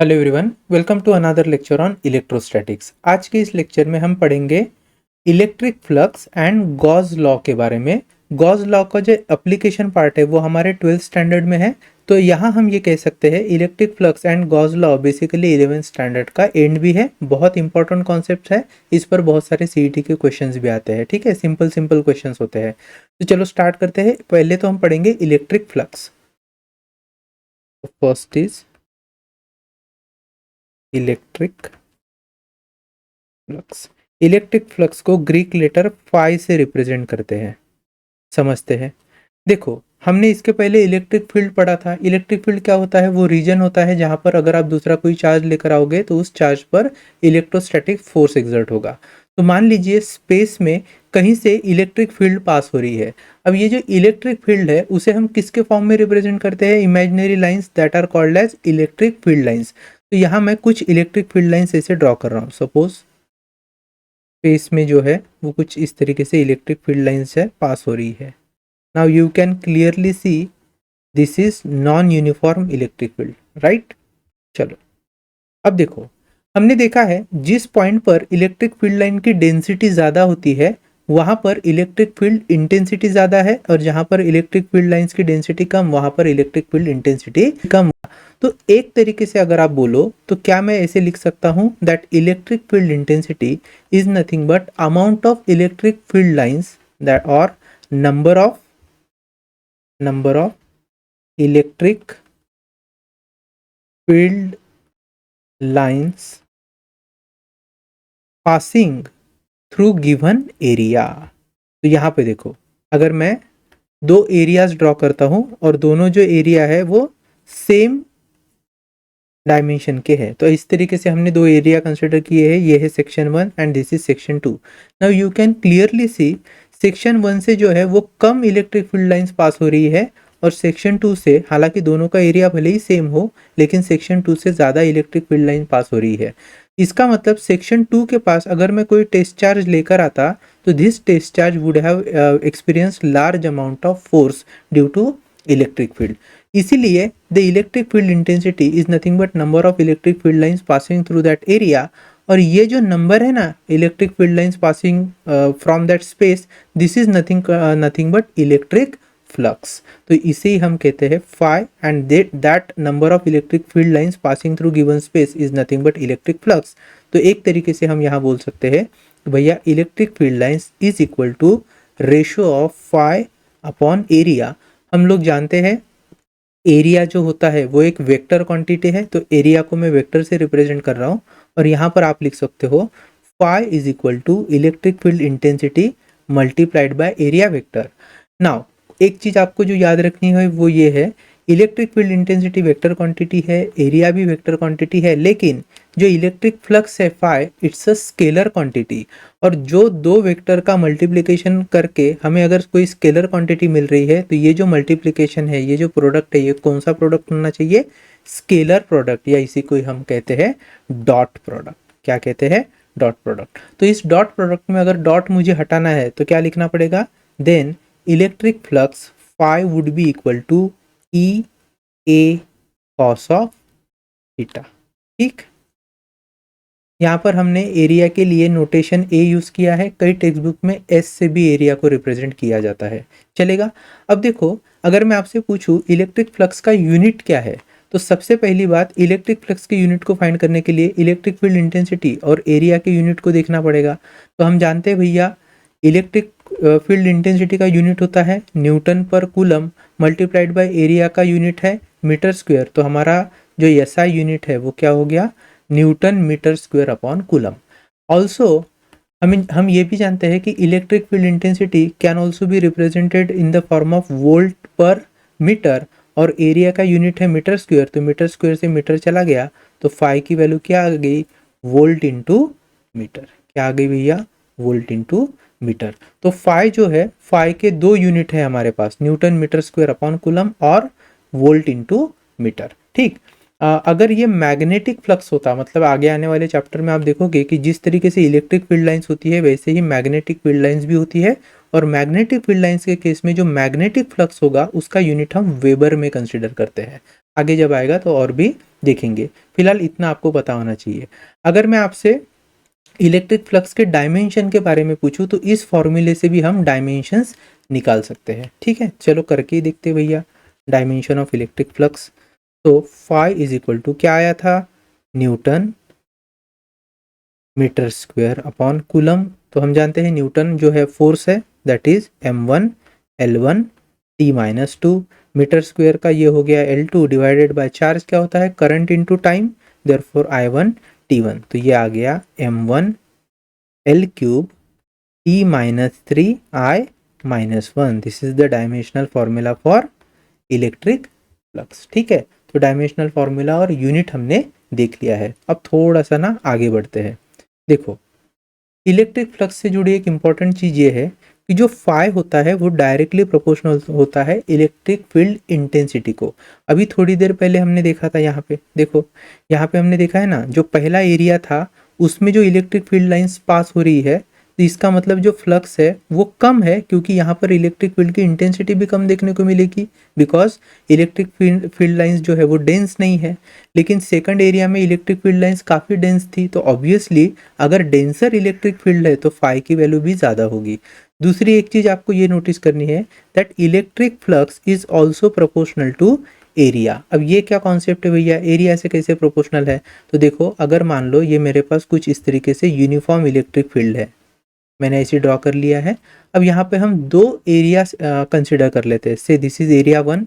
Hello everyone, welcome to another lecture on electrostatics. आज के इस लेक्चर में हम पढ़ेंगे electric flux and Gauss law के बारे में। गॉस लॉ का जो एप्लीकेशन पार्ट है वो हमारे 12th स्टैंडर्ड में है, तो यहाँ हम ये कह सकते हैं electric flux and Gauss law basically 11th standard का एंड भी है। बहुत इंपॉर्टेंट कॉन्सेप्ट है, इस पर बहुत सारे सीईटी के क्वेश्चंस भी आते हैं। ठीक है, सिंपल सिंपल क्वेश्चंस होते हैं। तो चलो स्टार्ट करते हैं। पहले तो हम पढ़ेंगे electric flux. First is electric flux. Electric flux को ग्रीक लेटर फाई से रिप्रेजेंट करते हैं। समझते हैं। देखो, हमने इसके पहले इलेक्ट्रिक फील्ड पढ़ा था। इलेक्ट्रिक फील्ड क्या होता है? वो रीजन होता है जहां पर अगर आप दूसरा कोई चार्ज लेकर आओगे तो उस चार्ज पर इलेक्ट्रोस्टैटिक फोर्स एक्सर्ट होगा। तो मान लीजिए स्पेस में कहीं से इलेक्ट्रिक फील्ड पास हो रही है। अब ये जो इलेक्ट्रिक फील्ड है उसे हम किसके फॉर्म में रिप्रेजेंट करते हैं? Imaginary lines that are called as electric field lines. तो यहाँ मैं कुछ इलेक्ट्रिक फील्ड लाइंस ऐसे ड्रॉ कर रहा हूँ। सपोज स्पेस में जो है वो कुछ इस तरीके से इलेक्ट्रिक फील्ड लाइंस है पास हो रही है। Now you can clearly see this is non uniform electric field, right. चलो अब देखो, हमने देखा है जिस पॉइंट पर इलेक्ट्रिक फील्ड लाइन की डेंसिटी ज़्यादा होती है वहाँ पर इलेक्ट्रिक फील्ड इंटेंसिटी ज़्यादा है, और जहाँ पर इलेक्ट्रिक फील्ड लाइंस की डेंसिटी कम वहाँ पर इलेक्ट्रिक फील्ड इंटेंसिटी कम। तो एक तरीके से अगर आप बोलो तो क्या मैं ऐसे लिख सकता हूँ that electric field intensity is nothing but amount of electric field lines that और number of electric field lines passing through given area. तो यहाँ पे देखो, अगर मैं दो एरियाज ड्रॉ करता हूँ और दोनों जो एरिया है वो सेम डायमेंशन के हैं, तो इस तरीके से हमने दो एरिया कंसिडर किए हैं। ये है section 1 and this is section 2। Now you can clearly see section 1 से जो है वो कम इलेक्ट्रिक फील्ड लाइंस पास हो रही है, और सेक्शन 2 से, हालांकि दोनों का एरिया भले ही सेम हो, लेकिन सेक्शन 2 से ज़्यादा इलेक्ट्रिक फील्ड लाइन पास हो रही है। इसका मतलब सेक्शन 2 के पास अगर मैं कोई टेस्ट चार्ज लेकर आता तो this test charge would have experience large amount of force due to electric field. इसीलिए the electric field intensity is nothing but number of electric field lines passing through that area. और ये जो number है ना, electric field lines passing from that space, this is nothing but electric flux. तो इसे ही हम कहते हैं phi, and that number of electric field lines passing through given space is nothing but electric flux. तो एक तरीके से हम यहाँ बोल सकते हैं भैया electric field lines is equal to ratio of phi upon area. हम लोग जानते हैं एरिया जो होता है वो एक वेक्टर क्वांटिटी है, तो एरिया को मैं वेक्टर से रिप्रेजेंट कर रहा हूँ। और यहाँ पर आप लिख सकते हो phi is equal to electric field intensity multiplied by area vector. Now एक चीज आपको जो याद रखनी है वो ये है, electric field intensity vector quantity है, एरिया भी वेक्टर क्वांटिटी है, लेकिन जो इलेक्ट्रिक फ्लक्स है phi, it's a scalar quantity. और जो दो वेक्टर का मल्टीप्लिकेशन करके हमें अगर कोई स्केलर क्वांटिटी मिल रही है तो ये जो मल्टीप्लिकेशन है, ये जो प्रोडक्ट है, ये कौन सा प्रोडक्ट होना चाहिए? स्केलर प्रोडक्ट, या इसी को हम कहते हैं डॉट प्रोडक्ट। क्या कहते हैं? Dot product. तो इस डॉट प्रोडक्ट में अगर डॉट मुझे हटाना है तो क्या लिखना पड़ेगा? Then electric flux phi would be equal to E A cos of theta. ठीक, यहाँ पर हमने एरिया के लिए नोटेशन ए यूज किया है। कई टेक्स्ट बुक में एस से भी एरिया को रिप्रेजेंट किया जाता है, चलेगा। अब देखो, अगर मैं आपसे पूछूं इलेक्ट्रिक फ्लक्स का यूनिट क्या है, तो सबसे पहली बात, इलेक्ट्रिक फ्लक्स के यूनिट को फाइंड करने के लिए इलेक्ट्रिक फील्ड इंटेंसिटी और एरिया के यूनिट को देखना पड़ेगा। तो हम जानते हैं भैया इलेक्ट्रिक फील्ड इंटेंसिटी का यूनिट होता है Newton per coulomb, multiplied by area का यूनिट है मीटर स्क्वायर। तो हमारा जो एसआई यूनिट है वो क्या हो गया? Newton metre square upon coulomb. Also हम ये भी जानते हैं कि electric field intensity can also be represented in the form of volt per metre, और एरिया का यूनिट है मीटर स्क्वायर। तो मीटर स्क्वायर से मीटर चला गया तो फाई की वैल्यू क्या आ गई? Volt into metre. क्या आ गई भैया? Volt into metre. तो फाई जो है, फाई के दो यूनिट है हमारे पास, newton metre square upon coulomb और वोल्ट इंटू मीटर। ठीक, अगर ये मैग्नेटिक फ्लक्स होता, मतलब आगे आने वाले चैप्टर में आप देखोगे कि जिस तरीके से इलेक्ट्रिक फील्ड लाइंस होती है वैसे ही मैग्नेटिक फील्ड लाइंस भी होती है, और मैग्नेटिक फील्ड लाइंस के केस में जो मैग्नेटिक फ्लक्स होगा उसका यूनिट हम वेबर में कंसिडर करते हैं। आगे जब आएगा तो और भी देखेंगे, फिलहाल इतना आपको पता होना चाहिए। अगर मैं आपसे इलेक्ट्रिक फ्लक्स के डायमेंशन के बारे में पूछूं तो इस फॉर्मूले से भी हम डायमेंशंस निकाल सकते हैं। ठीक है, चलो करके ही देखते भैया। डायमेंशन ऑफ इलेक्ट्रिक फ्लक्स, तो फाई इज इक्वल टू क्या आया था, newton metre square upon coulomb. तो हम जानते हैं न्यूटन जो है फोर्स है, that is m1 l1 t minus two. Metre square का ये हो गया l2 डिवाइडेड बाय चार्ज क्या होता है, current into time, therefore I1 t1। तो ये आ गया m1 l cube t minus three I minus one. This is the dimensional formula for electric flux. ठीक है, तो डायमेंशनल फॉर्मूला और यूनिट हमने देख लिया है। अब थोड़ा सा ना आगे बढ़ते हैं। देखो, इलेक्ट्रिक फ्लक्स से जुड़ी एक इंपॉर्टेंट चीज ये है कि जो फाई होता है वो डायरेक्टली प्रोपोर्शनल होता है इलेक्ट्रिक फील्ड इंटेंसिटी को। अभी थोड़ी देर पहले हमने देखा था, यहाँ पे देखो, यहाँ पे हमने देखा है ना, जो पहला एरिया था उसमें जो इलेक्ट्रिक फील्ड लाइंस पास हो रही है, तो इसका मतलब जो फ्लक्स है वो कम है, क्योंकि यहाँ पर इलेक्ट्रिक फील्ड की इंटेंसिटी भी कम देखने को मिलेगी, बिकॉज इलेक्ट्रिक फील्ड लाइंस जो है वो डेंस नहीं है। लेकिन सेकंड एरिया में इलेक्ट्रिक फील्ड लाइंस काफ़ी डेंस थी, तो ऑब्वियसली अगर डेंसर इलेक्ट्रिक फील्ड है तो फाई की वैल्यू भी ज़्यादा होगी। दूसरी एक चीज़ आपको ये नोटिस करनी है that electric flux is also proportional to area. अब ये क्या कॉन्सेप्ट है भैया, एरिया से कैसे प्रोपोर्शनल है? तो देखो, अगर मान लो ये मेरे पास कुछ इस तरीके से यूनिफॉर्म इलेक्ट्रिक फील्ड है, मैंने ऐसे ड्रॉ कर लिया है। अब यहाँ पे हम दो एरिया कंसिडर कर लेते हैं। Say this is area one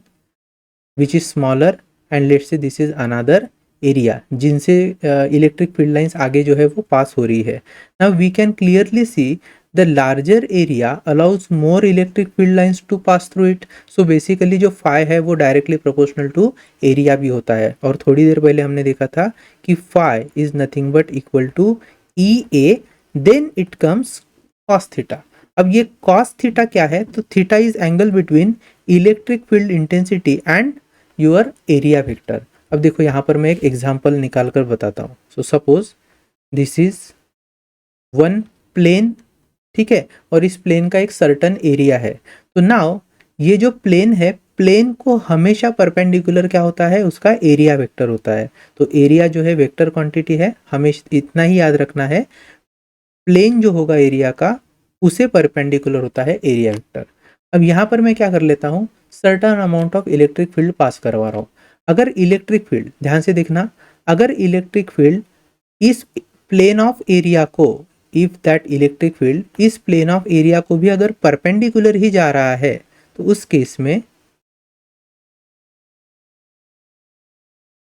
which is smaller, and let's say this is another area जिनसे इलेक्ट्रिक फील्ड लाइंस आगे जो है वो पास हो रही है। Now we can clearly see the larger area allows more electric field lines to pass through it. So basically जो phi है वो डायरेक्टली प्रोपोर्शनल टू एरिया भी होता है। और थोड़ी देर पहले हमने देखा था कि phi is nothing but equal to E A, then it comes cos theta. अब ये कॉस थीटा क्या है, तो theta is angle between electric field intensity and your area vector. अब देखो, यहाँ पर मैं एक एग्जांपल निकाल कर बताता हूँ। So suppose this is one plane, ठीक है, और इस प्लेन का एक सर्टन एरिया है। तो नाउ ये जो प्लेन है, प्लेन को हमेशा परपेंडिकुलर क्या होता है, उसका एरिया वेक्टर होता है। तो एरिया जो है वेक्टर क्वांटिटी है, हमेशा इतना ही याद रखना है, प्लेन जो होगा एरिया का उसे परपेंडिकुलर होता है एरिया वेक्टर। अब यहाँ पर मैं क्या कर लेता हूँ, certain amount of electric field pass करवा रहा हूँ। अगर इलेक्ट्रिक फील्ड, ध्यान से देखना, अगर इलेक्ट्रिक फील्ड इस प्लेन ऑफ एरिया को, इफ दैट इलेक्ट्रिक फील्ड इस प्लेन ऑफ एरिया को भी अगर परपेंडिकुलर ही जा रहा है, तो उस केस में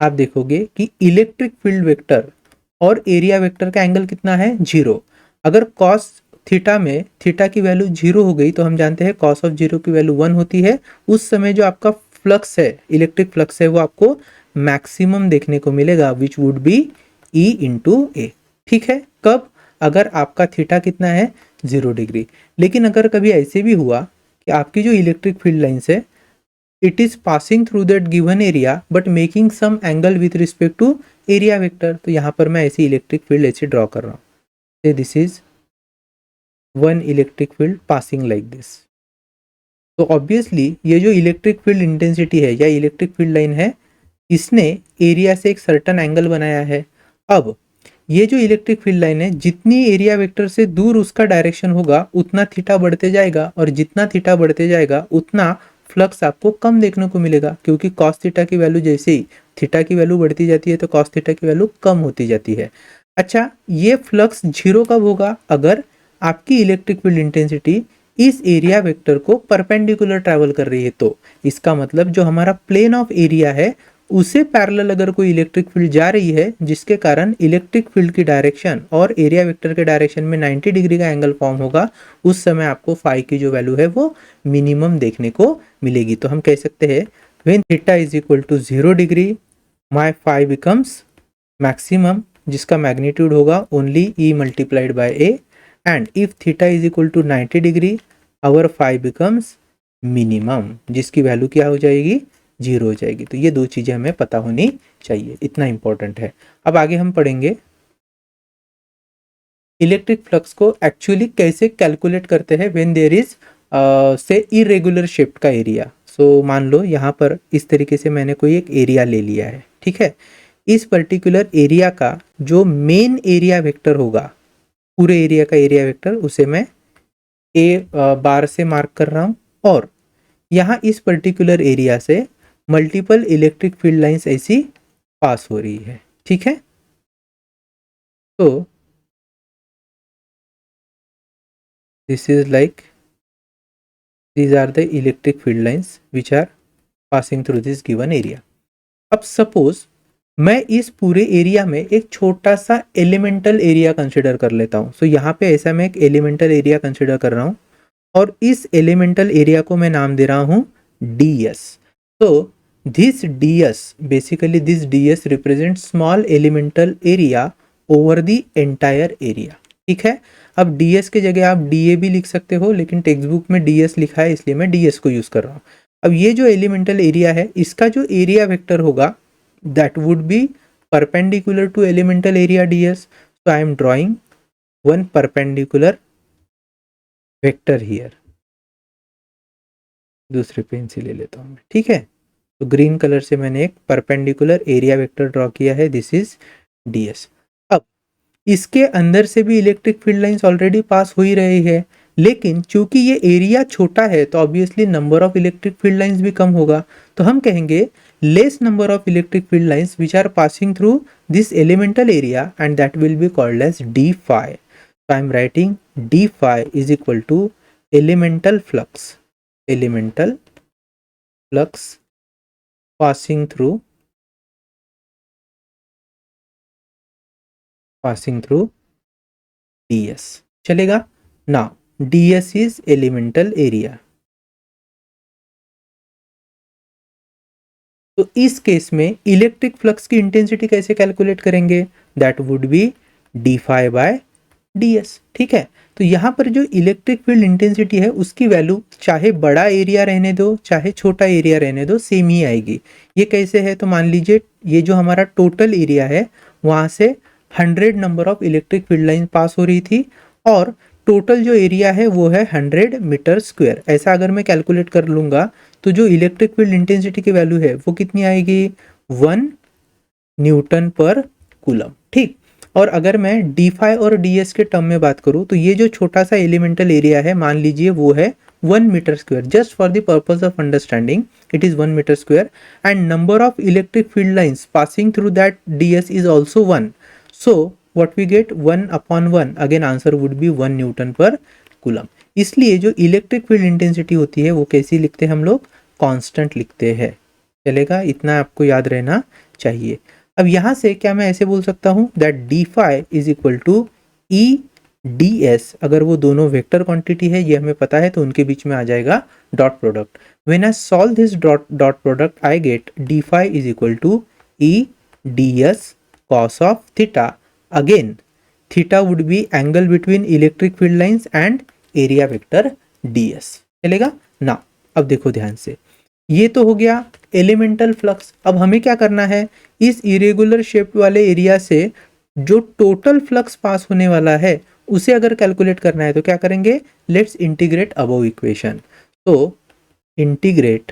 आप देखोगे कि इलेक्ट्रिक फील्ड वेक्टर और एरिया वेक्टर का एंगल कितना है, जीरो। अगर कॉस थीटा में थीटा की वैल्यू जीरो हो गई तो हम जानते हैं कॉस ऑफ जीरो की वैल्यू वन होती है। उस समय जो आपका फ्लक्स है, इलेक्ट्रिक फ्लक्स है, वो आपको मैक्सिमम देखने को मिलेगा, which would be E into A. ठीक है, कब? अगर आपका थीटा कितना है, 0 डिग्री। लेकिन अगर कभी ऐसे भी हुआ कि आपकी जो इलेक्ट्रिक फील्ड लाइन्स है, it is passing through that given area but making some angle with respect to area vector, तो यहाँ पर मैं ऐसी इलेक्ट्रिक फील्ड ऐसे ड्रॉ कर रहा हूँ। से this is one electric field passing like this. तो ऑब्वियसली ये जो इलेक्ट्रिक फील्ड इंटेंसिटी है या इलेक्ट्रिक फील्ड लाइन है, इसने एरिया से एक सर्टन एंगल बनाया है। अब ये जो इलेक्ट्रिक फील्ड लाइन है, जितनी एरिया वेक्टर से दूर उसका डायरेक्शन होगा उतना थीटा बढ़ते जाएगा, और जितना थीटा बढ़ते जाएगा उतना फ्लक्स आपको कम देखने को मिलेगा, क्योंकि कॉस थीटा की वैल्यू जैसे ही थीटा की वैल्यू बढ़ती जाती है तो कॉस थीटा की वैल्यू कम होती जाती है। अच्छा, ये फ्लक्स जीरो कब होगा? अगर आपकी इलेक्ट्रिक फील्ड इंटेंसिटी इस एरिया वेक्टर को परपेंडिकुलर ट्रैवल कर रही है। तो इसका मतलब जो हमारा प्लेन ऑफ एरिया है उसे पैरेलल अगर कोई इलेक्ट्रिक फील्ड जा रही है, जिसके कारण इलेक्ट्रिक फील्ड की डायरेक्शन और एरिया वेक्टर के डायरेक्शन में 90 डिग्री का एंगल फॉर्म होगा, उस समय आपको फाई की जो वैल्यू है वो मिनिमम देखने को मिलेगी। तो हम कह सकते हैं when theta is equal to 0 degree my phi becomes maximum, जिसका मैग्नीट्यूड होगा only E multiplied by A, and if theta is equal to 90 degree our phi becomes minimum, जिसकी वैल्यू क्या हो जाएगी, 0 हो जाएगी। तो ये दो चीजें हमें पता होनी चाहिए, इतना इंपॉर्टेंट है। अब आगे हम पढ़ेंगे इलेक्ट्रिक फ्लक्स को एक्चुअली कैसे कैलकुलेट करते हैं व्हेन देयर इज से इरेगुलर शेप्ड का एरिया। सो मान लो यहाँ पर इस तरीके से मैंने कोई एक एरिया ले लिया है, ठीक है। इस पर्टिकुलर एरिया का जो मेन एरिया वेक्टर होगा, पूरे एरिया का एरिया वेक्टर, उसे मैं ए बार से मार्क कर रहा हूँ, और यहाँ इस पर्टिकुलर एरिया से मल्टीपल इलेक्ट्रिक फील्ड लाइंस ऐसी पास हो रही है, ठीक है। तो this is like these are the electric field lines which are passing through this given area. अब सपोज मैं इस पूरे एरिया में एक छोटा सा एलिमेंटल एरिया कंसिडर कर लेता हूँ। सो यहाँ पे ऐसा मैं एक एलिमेंटल एरिया कंसिडर कर रहा हूँ, और इस एलिमेंटल एरिया को मैं नाम दे रहा हूँ ds. तो this ds, basically this ds represents small elemental area over the entire area, ठीक है। अब ds के जगह आप dA भी लिख सकते हो, लेकिन टेक्स्ट बुक में ds लिखा है इसलिए मैं ds को यूज कर रहा हूँ। अब ये जो एलिमेंटल एरिया है, इसका जो एरिया वेक्टर होगा that would be perpendicular to elemental area ds. So I am drawing one perpendicular vector here. दूसरे पेन से ले लेता हूँ मैं, ठीक है। तो ग्रीन कलर से मैंने एक परपेंडिकुलर एरिया वेक्टर ड्रॉ किया है, दिस इज ds. अब इसके अंदर से भी electric field lines already pass हो ही रही है, लेकिन चूंकि ये एरिया छोटा है तो obviously number of electric field lines भी कम होगा। तो हम कहेंगे less number of electric field lines which are passing through this elemental area, and that will be called as d phi. So I am writing d phi is equal to elemental flux passing through ds. चलेगा ना। ds is elemental area. तो इस case में electric flux की intensity कैसे calculate करेंगे? That would be d phi by ds, ठीक है। तो यहाँ पर जो इलेक्ट्रिक फील्ड इंटेंसिटी है उसकी वैल्यू चाहे बड़ा एरिया रहने दो चाहे छोटा एरिया रहने दो, सेम ही आएगी। ये कैसे है? तो मान लीजिए ये जो हमारा टोटल एरिया है वहाँ से 100 number of electric field line pass हो रही थी, और टोटल जो एरिया है वो है 100 मीटर स्क्वायर। ऐसा अगर मैं कैलकुलेट कर लूँगा तो जो इलेक्ट्रिक फील्ड इंटेंसिटी की वैल्यू है वो कितनी आएगी? 1 न्यूटन पर कूलम, ठीक। और अगर मैं d phi और ds के टर्म में बात करूं तो ये जो छोटा सा एलिमेंटल एरिया है मान लीजिए वो है 1 metre square. Just for the purpose of understanding it is 1 metre square, and number of electric field lines passing through that ds is also 1. So what we get 1/1, again answer would be 1 newton per coulomb. इसलिए जो electric field intensity होती है वो कैसी लिखते हैं हम लोग? कांस्टेंट लिखते हैं। चलेगा, इतना आपको याद रहना चाहिए। अब यहाँ से क्या मैं ऐसे बोल सकता हूँ that d phi is equal to e ds। अगर वो दोनों वेक्टर क्वांटिटी है ये हमें पता है तो उनके बीच में आ जाएगा dot product. When I solve this dot product I get d phi is equal to e ds cos of theta. Again theta would be angle between electric field lines and area vector ds। चलेगा ना। अब देखो ध्यान से, ये तो हो गया एलिमेंटल फ्लक्स। अब हमें क्या करना है? इस इरेगुलर शेप वाले एरिया से जो टोटल फ्लक्स पास होने वाला है उसे अगर कैलकुलेट करना है तो क्या करेंगे? Let's integrate above equation. तो integrate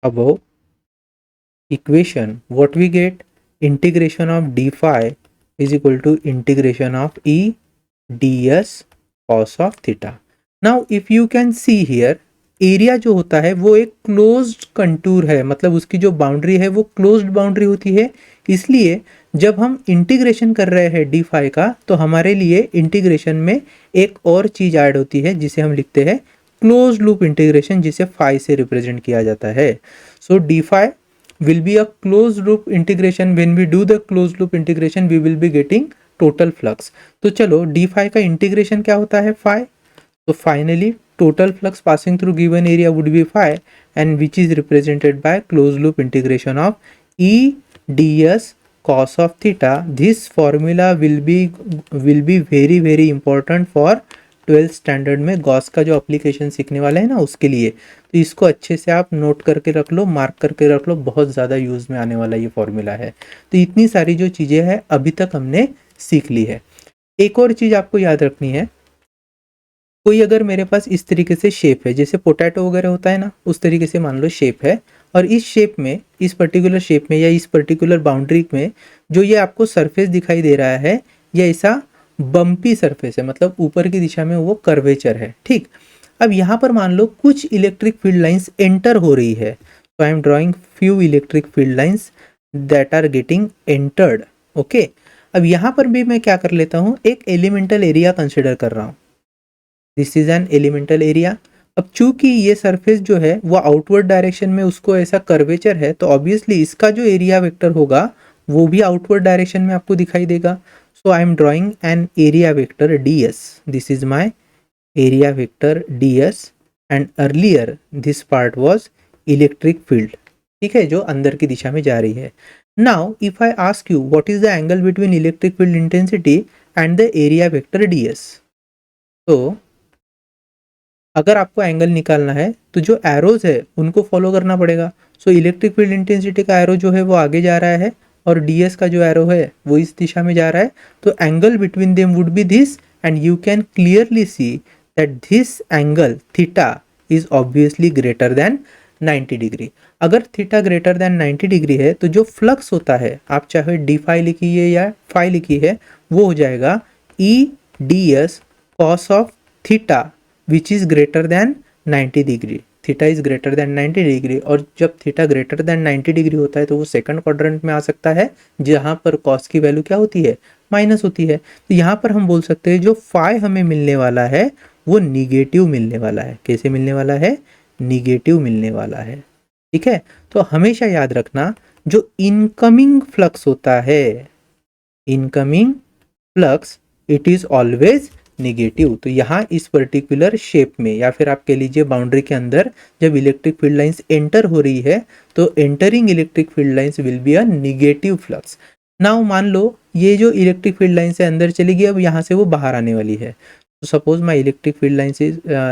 above equation, what we get? Integration of d phi is equal to integration of e ds cos of theta. Now if you can see here, area जो होता है वो एक closed contour है, मतलब उसकी जो बाउंड्री है वो क्लोज्ड बाउंड्री होती है। इसलिए जब हम इंटीग्रेशन कर रहे हैं d phi का तो हमारे लिए इंटीग्रेशन में एक और चीज ऐड होती है जिसे हम लिखते हैं क्लोज्ड लूप इंटीग्रेशन, जिसे phi से रिप्रेजेंट किया जाता है। सो d phi will be a closed loop integration. When we do the closed loop integration we will be getting total flux. तो चलो d phi का इंटीग्रेशन क्या होता है? phi. So finally total flux passing through given area would be phi, and which is represented by closed loop integration of E ds cos of theta. This formula will be very important for 12th standard में Gauss का जो application सीखने वाले हैं ना उसके लिए। तो इसको अच्छे से आप नोट करके रख लो, मार्क करके रख लो, बहुत ज़्यादा यूज़ में आने वाला ये फॉर्मूला है। तो इतनी सारी जो चीज़ें हैं अभी तक हमने सीख ली है। एक और चीज़ आपको याद रखनी है, कोई अगर मेरे पास इस तरीके से शेप है, जैसे पोटैटो वगैरह होता है ना, उस तरीके से मान लो शेप है, और इस शेप में, इस पर्टिकुलर शेप में या इस पर्टिकुलर बाउंड्री में जो ये आपको सरफेस दिखाई दे रहा है, ये ऐसा बम्पी सरफेस है, मतलब ऊपर की दिशा में वो कर्वेचर है, ठीक। अब यहाँ पर मान लो कुछ इलेक्ट्रिक फील्ड लाइंस एंटर हो रही है, तो I am drawing few electric field lines that are getting entered, okay. अब यहाँ पर भी मैं क्या कर लेता हूँ, एक एलिमेंटल एरिया कंसिडर कर रहा हूँ, this is an elemental area. अब चूंकि ये सरफेस जो है वो आउटवर्ड डायरेक्शन में उसको ऐसा कर्वेचर है, तो ऑब्वियसली इसका जो एरिया वेक्टर होगा वो भी आउटवर्ड डायरेक्शन में आपको दिखाई देगा। So I am drawing an area vector D S, this is my area vector D S, and earlier this part was electric field, ठीक है, जो अंदर की दिशा में जा रही है। Now if I ask you what is the angle between electric field intensity and the area vector D S, तो अगर आपको एंगल निकालना है तो जो एरोज है उनको फॉलो करना पड़ेगा। सो इलेक्ट्रिक फील्ड इंटेंसिटी का एरो जो है वो आगे जा रहा है, और ds का जो एरो है वो इस दिशा में जा रहा है, तो angle between them would be this, and you can clearly see that this angle theta is obviously greater than 90 degree. अगर थीटा ग्रेटर देन 90 डिग्री है तो जो फ्लक्स होता है, आप चाहे डी फाई लिखिए या फाई लिखिए, वो हो जाएगा E D S cos of theta which is greater than 90 degree, theta is greater than 90 degree. और जब थीटा ग्रेटर देन 90 डिग्री होता है तो वो सेकंड क्वाड्रेंट में आ सकता है, जहां पर कॉस की वैल्यू क्या होती है, माइनस होती है। तो यहाँ पर हम बोल सकते हैं जो फाई हमें मिलने वाला है वो निगेटिव मिलने वाला है। कैसे मिलने वाला है, निगेटिव मिलने वाला है, ठीक है। तो हमेशा याद रखना जो इनकमिंग फ्लक्स होता है, incoming flux, it is always negative. तो यहाँ इस पर्टिकुलर शेप में या फिर आप कह लीजिए बाउंड्री के अंदर जब इलेक्ट्रिक फील्ड लाइंस एंटर हो रही है तो entering electric field lines will be a negative flux. Now मान लो ये जो इलेक्ट्रिक फील्ड लाइन से अंदर चली गई, अब यहाँ से वो बाहर आने वाली है, तो suppose my electric field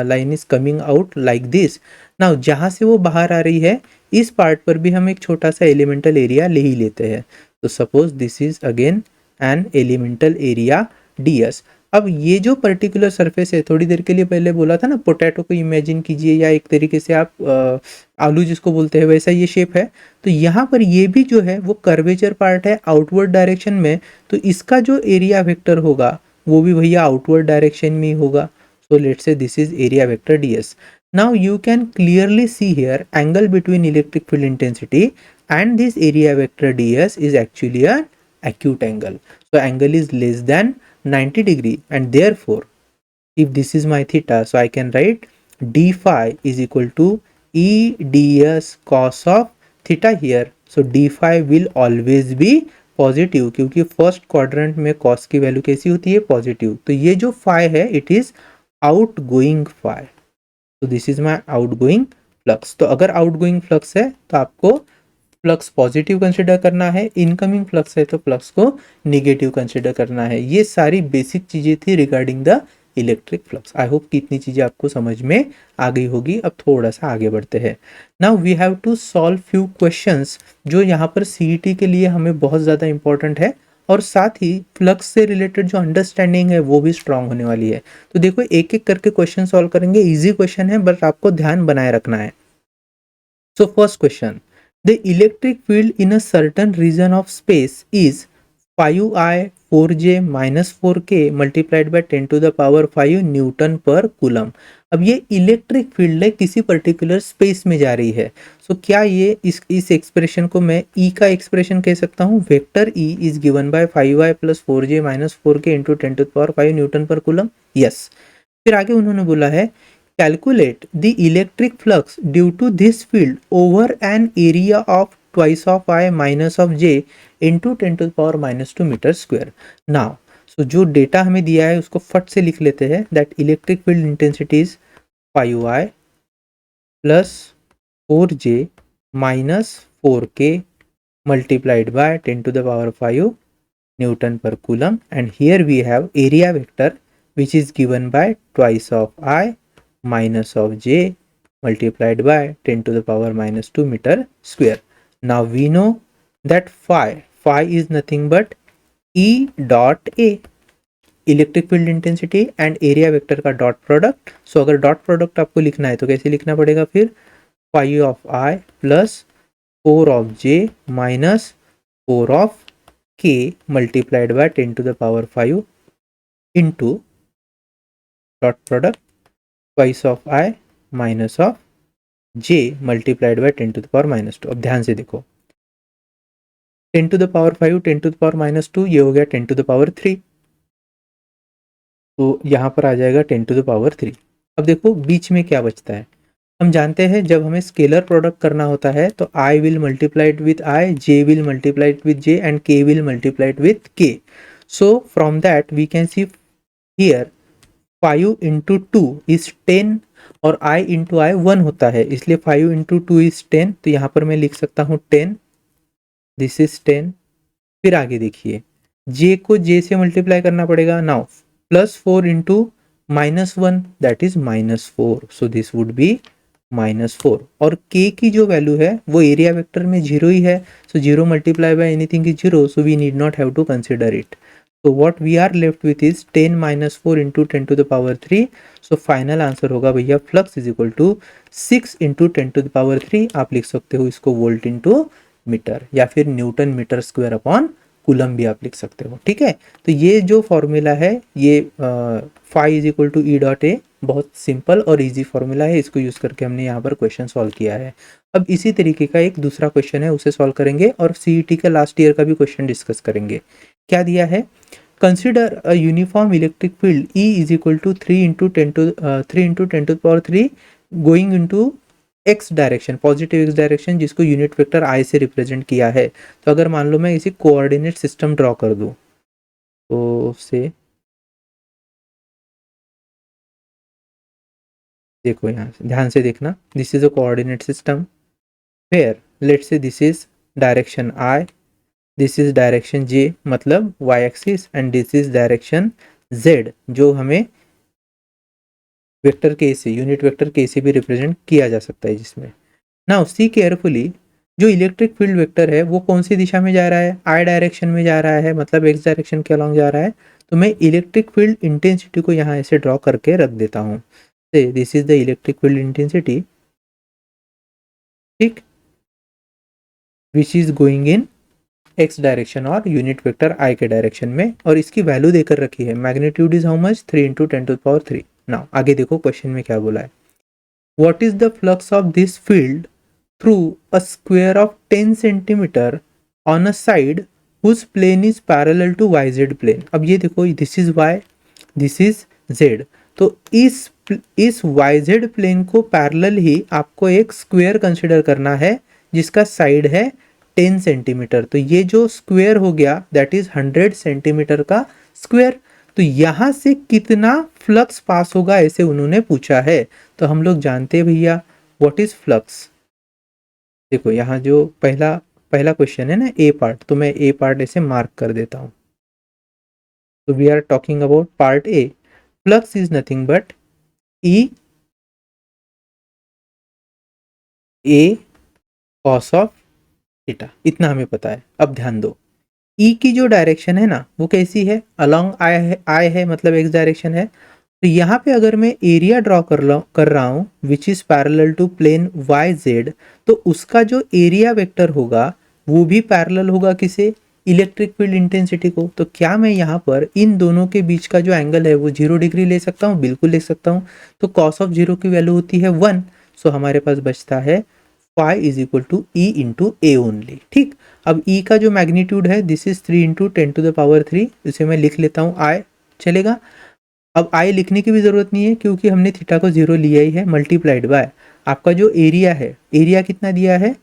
line is coming out like this. Now जहाँ से वो बाहर आ रही है इस पार्ट पर भी हम एक छोटा सा एलिमेंटल एरिया ले ही लेते हैं, तो suppose this is again an elemental area ds। अब ये जो पर्टिकुलर सरफेस है, थोड़ी देर के लिए पहले बोला था ना पोटैटो को इमेजिन कीजिए, या एक तरीके से आप आलू जिसको बोलते हैं वैसा ये शेप है, तो यहाँ पर ये भी जो है वो कर्वेचर पार्ट है आउटवर्ड डायरेक्शन में, तो इसका जो एरिया वेक्टर होगा वो भी भैया आउटवर्ड डायरेक्शन में ही होगा। So let's say this is area vector ds। Now you can clearly see here angle between electric field intensity and this area vector ds is actually a acute angle. So angle is less than 90 degree, and therefore if this is my theta, so I can write d phi is equal to e ds cos of theta here. So d phi will always be positive, क्योंकि first quadrant में cos की value कैसी होती है, positive. तो ये जो phi है it is out going phi, तो this is my out going flux. तो अगर आउट गोइंग फ्लक्स है तो आपको फ्लक्स पॉजिटिव कंसिडर करना है, इनकमिंग फ्लक्स है तो फ्लक्स को निगेटिव कंसिडर करना है। ये सारी बेसिक चीजें थी regarding the electric flux. I hope कि इतनी चीजें आपको समझ में आ गई होगी। अब थोड़ा सा आगे बढ़ते हैं। Now we have to solve few questions जो यहाँ पर सीईटी के लिए हमें बहुत ज़्यादा इंपॉर्टेंट है, और साथ ही फ्लक्स से रिलेटेड जो अंडरस्टैंडिंग है वो भी स्ट्रांग होने वाली है। तो देखो एक एक करके क्वेश्चन सॉल्व करेंगे, इजी क्वेश्चन है बट आपको ध्यान बनाए रखना है। So first question, the electric field in a certain region of space is 5i 4j minus 4k multiplied by 10 to the power 5 newton per coulomb. अब ये इलेक्ट्रिक फील्ड है, किसी पर्टिकुलर स्पेस में जा रही है। सो क्या ये इस एक्सप्रेशन को मैं E का एक्सप्रेशन कह सकता हूँ, vector E is given by 5i plus 4j minus 4k into 10 to the power 5 newton per coulomb. Yes. फिर आगे उन्होंने बोला है calculate the electric flux due to this field over an area of twice of I minus of j into 10 to the power minus 2 meter square. Now, so जो data हमें दिया है उसको फट से लिख लेते हैं, that electric field intensity is 5i plus 4j minus 4k multiplied by 10 to the power 5 Newton per coulomb, and here we have area vector which is given by twice of I minus of j multiplied by 10 to the power minus 2 meter square. Now we know that phi is nothing but E dot A. Electric field intensity and area vector का dot product. सो अगर dot product आपको लिखना है तो कैसे लिखना पड़ेगा फिर, 5 of i plus 4 of j minus 4 of k multiplied by 10 to the power 5 into dot product twice of i minus of j multiplied by 10 to the power -2। अब ध्यान से देखो, 10 to the power 5 10 to the power -2, ये हो गया 10 to the power 3, तो यहाँ पर आ जाएगा 10 to the power 3। अब देखो बीच में क्या बचता है, हम जानते हैं जब हमें स्केलर प्रोडक्ट करना होता है तो I will multiplied with I, J will multiplied with J and K will multiplied with K. So from that we can see here 5 into 2 is 10 और i इंटू आई 1 होता है, इसलिए 5 इंटू 2 इज 10, तो यहाँ पर मैं लिख सकता हूँ 10, दिस इज 10। फिर आगे देखिए, j को j से मल्टीप्लाई करना पड़ेगा, now +4 into -1 that is -4, so this would be -4। और k की जो वैल्यू है वो एरिया वेक्टर में 0 ही है, so 0 multiply by anything is 0, so we need not have to consider it. So what we are left with is 10 minus 4 into 10 to the power 3. So final answer होगा भैया flux is equal to 6 into 10 to the power 3। आप लिख सकते हो इसको volt into metre या फिर newton metre square upon coulomb भी आप लिख सकते हो, ठीक है। तो ये जो फॉर्मूला है ये phi is equal to E dot A, बहुत सिंपल और इजी फॉर्मूला है, इसको यूज करके हमने यहाँ पर क्वेश्चन सॉल्व किया है। अब इसी तरीके का एक दूसरा क्वेश्चन है, उसे सॉल्व करेंगे और सीईटी का लास्ट ईयर का भी क्वेश्चन डिस्कस करेंगे। क्या दिया है, consider a uniform electric field E is equal to 3 into 10 to 10 to the power 3 going into X direction, positive X direction, जिसको यूनिट वेक्टर I से रिप्रेजेंट किया है। तो अगर मान लो मैं इसी कोऑर्डिनेट सिस्टम ड्रॉ कर दूं तो से देखो, यहाँ से ध्यान से देखना, this is a coordinate system where let's say this is direction I, this is direction J मतलब y axis and this is direction Z जो हमें वेक्टर k से, यूनिट वेक्टर k से भी रिप्रेजेंट किया जा सकता है जिसमें। नाउ सी केयरफुली, जो इलेक्ट्रिक फील्ड वेक्टर है वो कौन सी दिशा में जा रहा है, I डायरेक्शन में जा रहा है, मतलब x डायरेक्शन के अलॉन्ग जा रहा है। तो मैं इलेक्ट्रिक फील्ड इंटेंसिटी को यहाँ ऐसे ड्रॉ करके रख देता हूँ, this is the electric field intensity, ठीक, which is going in x direction और यूनिट वेक्टर I के डायरेक्शन में, और इसकी वैल्यू देकर रखी है, magnitude is how much, 3 into 10 to the power 3। Now आगे देखो क्वेश्चन में क्या बोला है, what is the flux of this field through a square of 10 centimetre on a side whose plane is parallel to YZ plane. अब ये देखो, this is Y, this is Z, तो इस YZ प्लेन को पैरेलल ही आपको एक square consider करना है जिसका साइड है 10 सेंटीमीटर। तो ये जो स्क्वायर हो गया दैट इज 100 सेंटीमीटर का स्क्वायर। तो यहां से कितना फ्लक्स पास होगा ऐसे उन्होंने पूछा है। तो हम लोग जानते हैं भैया व्हाट इज फ्लक्स। देखो यहाँ जो पहला क्वेश्चन है ना ए पार्ट, तो मैं ए पार्ट ऐसे मार्क कर देता हूं। तो we are talking about part A, flux is nothing but E A cos of theta, इतना हमें पता है। अब ध्यान दो, ई की जो डायरेक्शन है ना वो कैसी है, अलोंग आई है मतलब एक्स डायरेक्शन है। तो यहाँ पे अगर मैं एरिया ड्रॉ कर रहा हूँ which is parallel to plane Y Z, तो उसका जो एरिया वेक्टर होगा वो भी पैरेलल होगा किसे, इलेक्ट्रिक फील्ड इंटेंसिटी को। तो क्या मैं यहाँ पर इन दोनों के बीच का जो एंगल है वो 0 डिग्री ले सकता हूँ, बिल्कुल ले सकता हूँ। तो कॉस ऑफ 0 की वैल्यू होती है 1, सो हमारे पास बचता है phi is equal to E into A only, ठीक। अब ई का जो मैग्नीट्यूड है this is 3 into 10 to the power 3, इसे मैं लिख लेता हूँ आई, चलेगा। अब आई लिखने की भी जरूरत नहीं है क्योंकि हमने थीटा को 0 लिया ही है, मल्टीप्लाइड बाय आपका जो एरिया है, एरिया कितना दिया है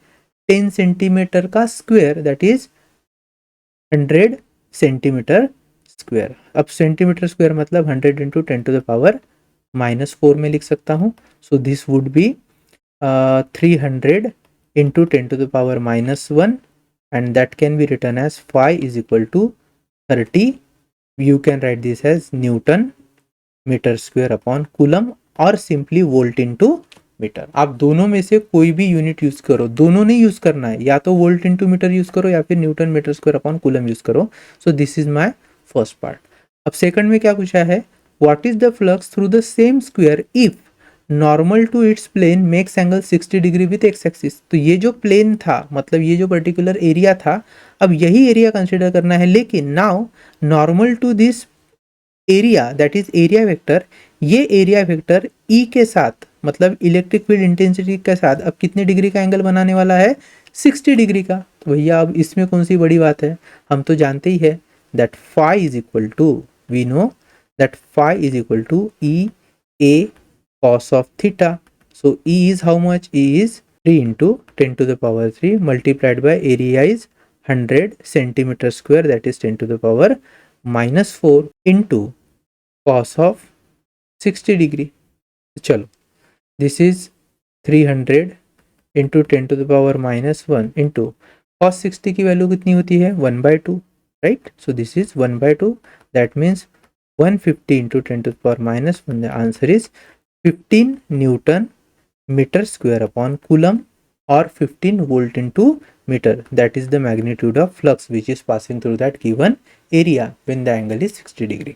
10 सेंटीमीटर का square that is 100 centimetre square. अब सेंटीमीटर स्क्वायर मतलब 100 इंटू 10 to the power -4 में लिख सकता हूँ। So this would be 300 into 10 to the power -1 and that can be written as phi is equal to 30. You can write this as Newton metre square upon coulomb और simply volt into metre. आप दोनों में से कोई भी unit use करो, दोनों नहीं यूज करना है, या तो वोल्ट इनटू मीटर यूज करो या फिर newton metre square upon coulomb use करो। So this is my first part. अब सेकंड में क्या पूछा है, what is the flux through the same square if normal to its plane makes angle 60 degree with x axis. तो ये जो plane था, मतलब ये जो पर्टिकुलर एरिया था, अब यही एरिया कंसिडर करना है, लेकिन now normal to this area that is area vector, ये एरिया वेक्टर ई के साथ, मतलब इलेक्ट्रिक फील्ड इंटेंसिटी के साथ अब कितने डिग्री का एंगल बनाने वाला है, 60 डिग्री का। तो भैया अब इसमें कौन सी बड़ी बात है, हम तो जानते ही है that phi is equal to, we know that phi is equal to E A cos of theta. So E is how much? E is 3 into 10 to the power 3 multiplied by area is 100 centimeter square, that is 10 to the power minus 4 into cos of 60 degree. चलो, this is 300 into 10 to the power minus 1 into cos 60 की value कितनी होती है, 1/2, right? So this is 1/2, that means 150 into 10 to the power minus 1. The answer is 15 Newton meter square upon Coulomb, or 15 volt into meter. That is the magnitude of flux which is passing through that given area when the angle is 60 degree.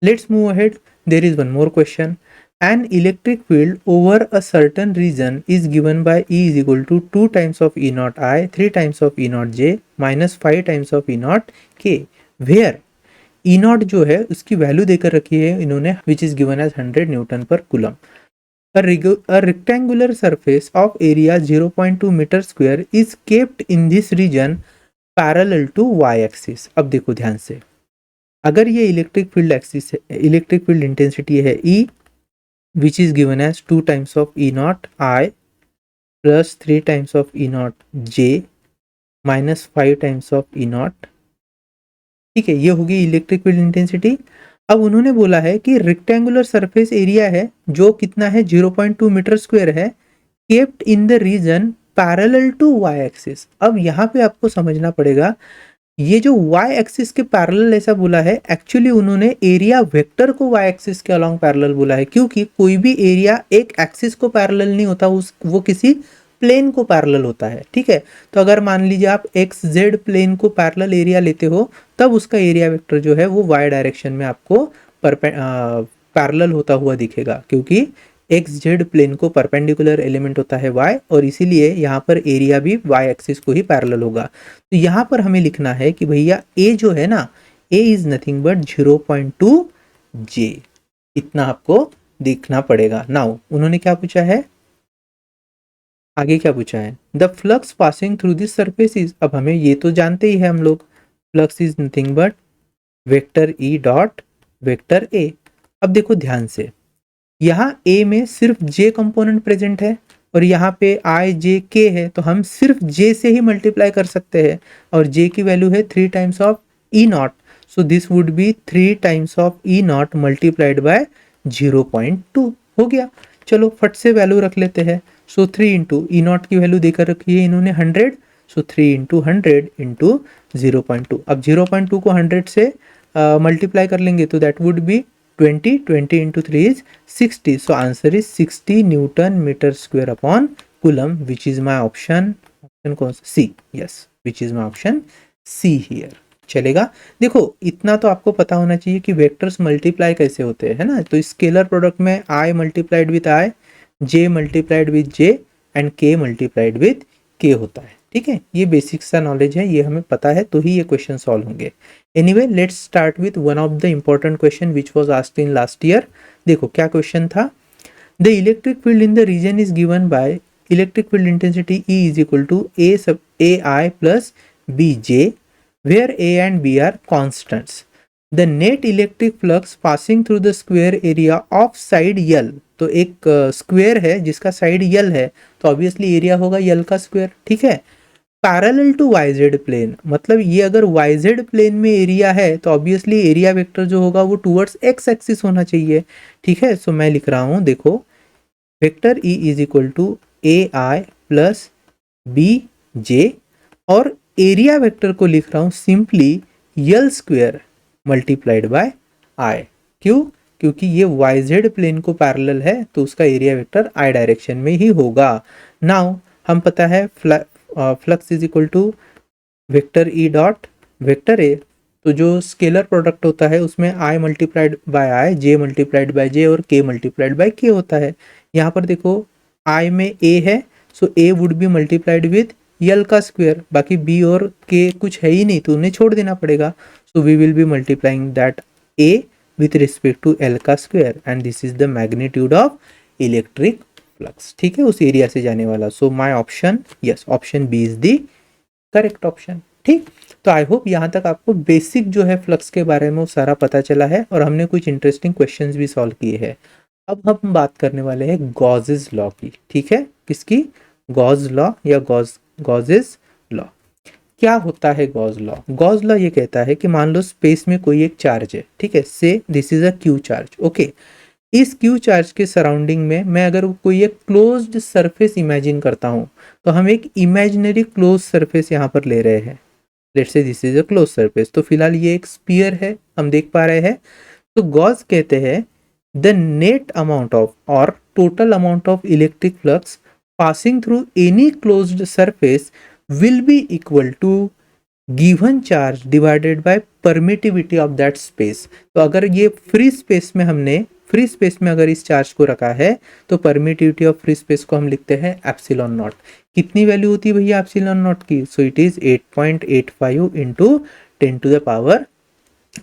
Let's move ahead. There is one more question. An electric field over a certain region is given by E is equal to 2 times of E naught I, 3 times of E naught J minus 5 times of E naught K, where E naught जो है उसकी वैल्यू देकर रखी है इन्होंने, which is given as 100 newton per coulomb. A rectangular surface of area 0.2 meter square is kept in this region parallel to y axis. अब देखो ध्यान से, अगर ये इलेक्ट्रिक फील्ड एक्सिस है, इलेक्ट्रिक फील्ड इंटेंसिटी है E, which is given as 2 times of E naught I plus 3 times of E naught J minus 5 times of E naught, ठीक है, ये होगी इलेक्ट्रिक फील्ड इंटेंसिटी। अब उन्होंने बोला है कि रेक्टेंगुलर सरफेस एरिया है जो कितना है, 0.2 मीटर स्क्वायर है, kept in the region parallel to Y axis. अब यहाँ पे आपको समझना पड़ेगा, ये जो वाई एक्सिस के पैरेलल ऐसा बोला है, एक्चुअली उन्होंने एरिया वेक्टर को वाई एक्सिस के अलोंग पैरेलल बोला है, क्योंकि कोई भी एरिया एक एक्सिस को पैरेलल नहीं होता, वो किसी प्लेन को पैरेलल होता है, ठीक है। तो अगर मान लीजिए आप एक्स जेड प्लेन को पैरेलल एरिया लेते हो, तब उसका एरिया वेक्टर जो है वो वाई डायरेक्शन में आपको पैरेलल होता हुआ दिखेगा, क्योंकि एक्स जेड प्लेन को परपेंडिकुलर एलिमेंट होता है वाई, और इसीलिए यहाँ पर एरिया भी वाई एक्सिस को ही पैरेलल होगा। तो यहाँ पर हमें लिखना है कि भैया ए जो है ना, ए इज नथिंग बट 0.2 जे, इतना आपको देखना पड़ेगा। नाउ उन्होंने क्या पूछा है, आगे क्या पूछा है, the flux passing through this surface is, अब हमें ये तो जानते ही है हम लोग, flux is nothing but vector E dot vector ए। अब देखो ध्यान से, यहाँ ए में सिर्फ जे कंपोनेंट प्रेजेंट है और यहाँ पे आई जे के है, तो हम सिर्फ जे से ही मल्टीप्लाई कर सकते हैं, और जे की वैल्यू है 3 times of E not, so this would be 3 times of E not multiplied by 0.2 हो गया। चलो फट से वैल्यू रख लेते हैं। सो 3 इंटू ई नॉट की वैल्यू देकर रखी है इन्होंने 100, सो 3 इंटू 100 इंटू 0.2। अब 0.2 को 100 से मल्टीप्लाई कर लेंगे तो that would be 20, 20 into 3 is 60, so answer is 60 newton metre square upon coulomb, which is my option, option कौन सा, C, yes, which is my option C here. चलेगा, देखो इतना तो आपको पता होना चाहिए कि वेक्टर्स मल्टीप्लाई कैसे होते हैं, है ना। तो स्केलर प्रोडक्ट में आई multiplied with I, J multiplied with J and के मल्टीप्लाइड विथ के होता है, ठीक है। ये बेसिक सा नॉलेज है, ये हमें पता है तो ही ये क्वेश्चन सॉल्व होंगे। Anyway let's start with one of the important question which was asked in last year. देखो क्या क्वेश्चन था, the electric field in the region is given by electric field intensity E is equal to A I plus B J, where A and B are constants. The net electric flux passing through the square area of side L, तो एक square है जिसका side यल है, तो obviously area होगा यल का square, ठीक है। Parallel to Y Z plane, मतलब ये अगर वाई जेड प्लेन में एरिया है तो ऑब्वियसली एरिया वेक्टर जो होगा वो टूवर्ड्स एक्स एक्सिस होना चाहिए, ठीक है। सो मैं लिख रहा हूँ, देखो vector E is equal to A I plus B j, और एरिया वेक्टर को लिख रहा हूं simply l square multiplied by i. क्यों, क्योंकि ये वाई जेड प्लेन को पैरेलल है तो उसका एरिया वेक्टर आई डायरेक्शन में ही होगा। नाउ हम पता है flux is equal to vector E dot vector A, तो जो स्केलर प्रोडक्ट होता है उसमें i multiplied by i, j multiplied by j और k मल्टीप्लाइड बाय k होता है। यहाँ पर देखो i में a है, so a would be multiplied with l का स्क्वायर, बाकी b और k कुछ है ही नहीं तो उन्हें छोड़ देना पड़ेगा। So we will be multiplying that a with respect to l का square and this is the magnitude of electric flux. ठीक है, उस एरिया से जाने वाला। So my option, yes, option B is the correct option. ठीक, तो I hope यहाँ तक आपको बेसिक जो है फ्लक्स के बारे में वो सारा पता चला है और हमने कुछ इंटरेस्टिंग क्वेश्चंस भी सॉल्व किए हैं। अब हम बात करने वाले हैं गॉसेस लॉ की। ठीक है, किसकी? गॉस लॉ या गॉसेस लॉ। क्या होता है गॉस लॉ? गॉस लॉ ये कहता है कि मान लो स्पेस में कोई एक चार्ज है, ठीक है, से this is a Q charge. Okay, इस क्यू चार्ज के सराउंडिंग में मैं अगर कोई एक क्लोज्ड सरफेस इमेजिन करता हूं, तो हम एक इमेजिनरी क्लोज सरफेस यहाँ पर ले रहे हैं। Let's say this is a close surface. तो फिलहाल ये एक स्फीयर है, हम देख पा रहे हैं। तो गॉस कहते हैं द नेट अमाउंट ऑफ और total amount of electric flux passing through any closed surface will be equal to given charge divided by permittivity of that space. तो अगर ये फ्री स्पेस में अगर इस चार्ज को रखा है तो परमिटिविटी ऑफ फ्री स्पेस को हम लिखते हैं एप्सिलॉन नॉट। कितनी वैल्यू होती है भैया एप्सिलॉन नॉट की? So it is 8.85 into 10 to the power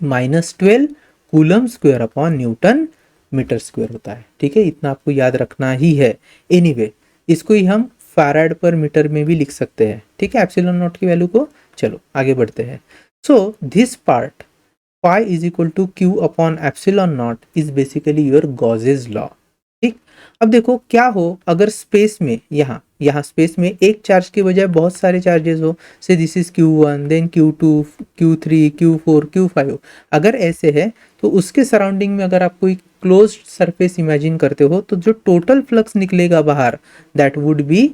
-12 coulomb square upon newton metre square होता है। ठीक है, इतना आपको याद रखना ही है। एनीवे, इसको ही हम फैराड पर मीटर में भी लिख सकते हैं। ठीक है, एप्सिलॉन नॉट की वैल्यू को। चलो आगे बढ़ते हैं। So this part phi is equal to q upon epsilon naught is basically your Gauss's law। ठीक, अब देखो क्या हो अगर स्पेस में यहाँ स्पेस में एक चार्ज के बजाय बहुत सारे चार्जेस हो, से this is q1, then q2, q3, q4, q5। अगर ऐसे है तो उसके सराउंडिंग में अगर आप कोई क्लोज्ड सरफेस इमेजिन करते हो तो जो टोटल फ्लक्स निकलेगा बाहर that would be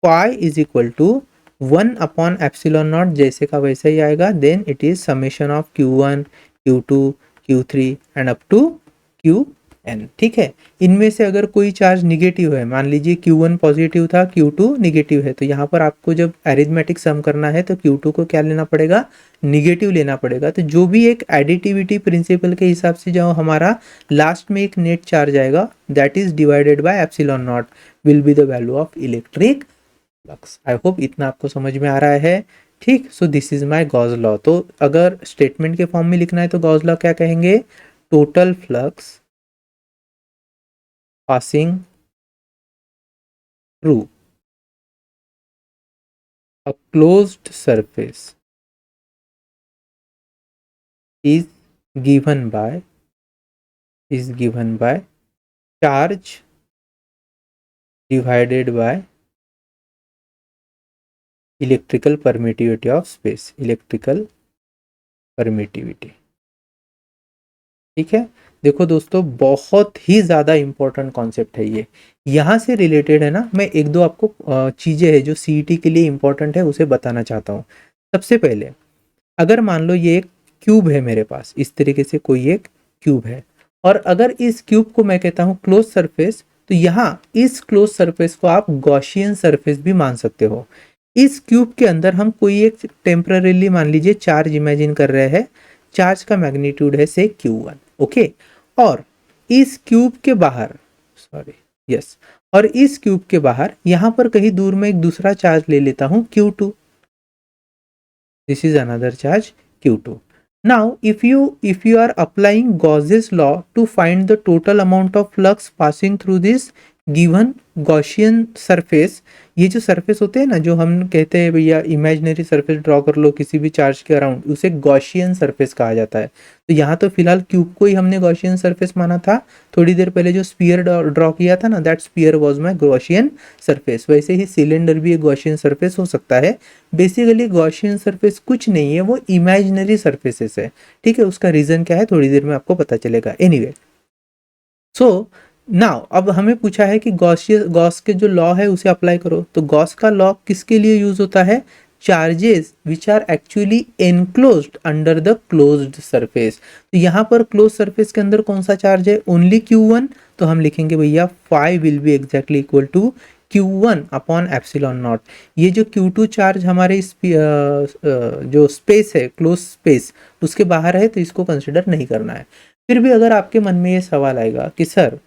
phi is equal to 1 upon epsilon naught, जैसे का वैसे ही आएगा। Then it is summation of q1, q2, q3 and up to qn। ठीक है, इनमें से अगर कोई चार्ज निगेटिव है, मान लीजिए q1 पॉजिटिव था, q2 निगेटिव है, तो यहाँ पर आपको जब एरिथमेटिक सम करना है तो q2 को क्या लेना पड़ेगा? निगेटिव लेना पड़ेगा। तो जो भी एक एडिटिविटी प्रिंसिपल के हिसाब से जो हमारा लास्ट में एक नेट चार्ज आएगा that is divided by epsilon not will be the value of electric flux. I hope इतना आपको समझ में आ रहा है। ठीक, सो this is my Gauss law. तो अगर स्टेटमेंट के फॉर्म में लिखना है तो गॉस लॉ क्या कहेंगे? Total flux passing through a closed surface is given by charge divided by electrical permittivity of space, electrical permittivity। ठीक है, देखो दोस्तों बहुत ही ज़्यादा इंपॉर्टेंट कॉन्सेप्ट है ये। यहाँ से रिलेटेड है ना, मैं एक दो आपको चीज़ें हैं जो सीईटी के लिए इंपॉर्टेंट है उसे बताना चाहता हूँ। सबसे पहले अगर मान लो ये एक क्यूब है मेरे पास, इस तरीके से कोई एक क्यूब है, और अगर इस क्यूब को मैं कहता हूँ क्लोज सरफेस, तो यहाँ इस क्लोज सरफेस को आप गॉसियन सरफेस भी मान सकते हो। इस क्यूब के अंदर हम कोई एक टेम्पररीली मान लीजिए चार्ज इमेजिन कर रहे हैं, चार्ज का मैग्नीट्यूड है से q1। ओके, और इस क्यूब के बाहर और इस क्यूब के बाहर यहाँ पर कहीं दूर में एक दूसरा चार्ज ले लेता हूँ q2। This is another charge q2। Now if you are applying Gauss's law to find the total amount of flux passing through this given Gaussian surface, ये जो सरफेस होते हैं ना, जो हम कहते हैं भैया इमेजिनरी सरफेस ड्रॉ कर लो किसी भी चार्ज के अराउंड, उसे गॉसियन सरफेस कहा जाता है। तो यहाँ तो फिलहाल क्यूब को ही हमने गॉसियन सरफेस माना था। थोड़ी देर पहले जो स्पीयर ड्रॉ किया था ना, that sphere was my Gaussian surface. वैसे ही सिलेंडर भी एक गॉसियन सरफेस हो सकता है। बेसिकली गॉसियन सरफेस कुछ नहीं है, वो इमेजिनरी सरफेसेस है। ठीक है, उसका रीजन क्या है थोड़ी देर में आपको पता चलेगा। एनीवे, सो नाउ अब हमें पूछा है कि गॉस के जो लॉ है उसे अप्लाई करो। तो गॉस का लॉ किसके लिए यूज होता है? Charges which are actually enclosed under the closed surface. तो यहाँ पर क्लोज सरफेस के अंदर कौन सा चार्ज है? Only q1। तो हम लिखेंगे भैया phi will be exactly equal to Q1 upon epsilon naught. ये जो Q2 चार्ज हमारे इस जो स्पेस है, क्लोज स्पेस, उसके बाहर है, तो इसको कंसिडर नहीं करना है। फिर भी अगर आपके मन में ये सवाल आएगा कि सर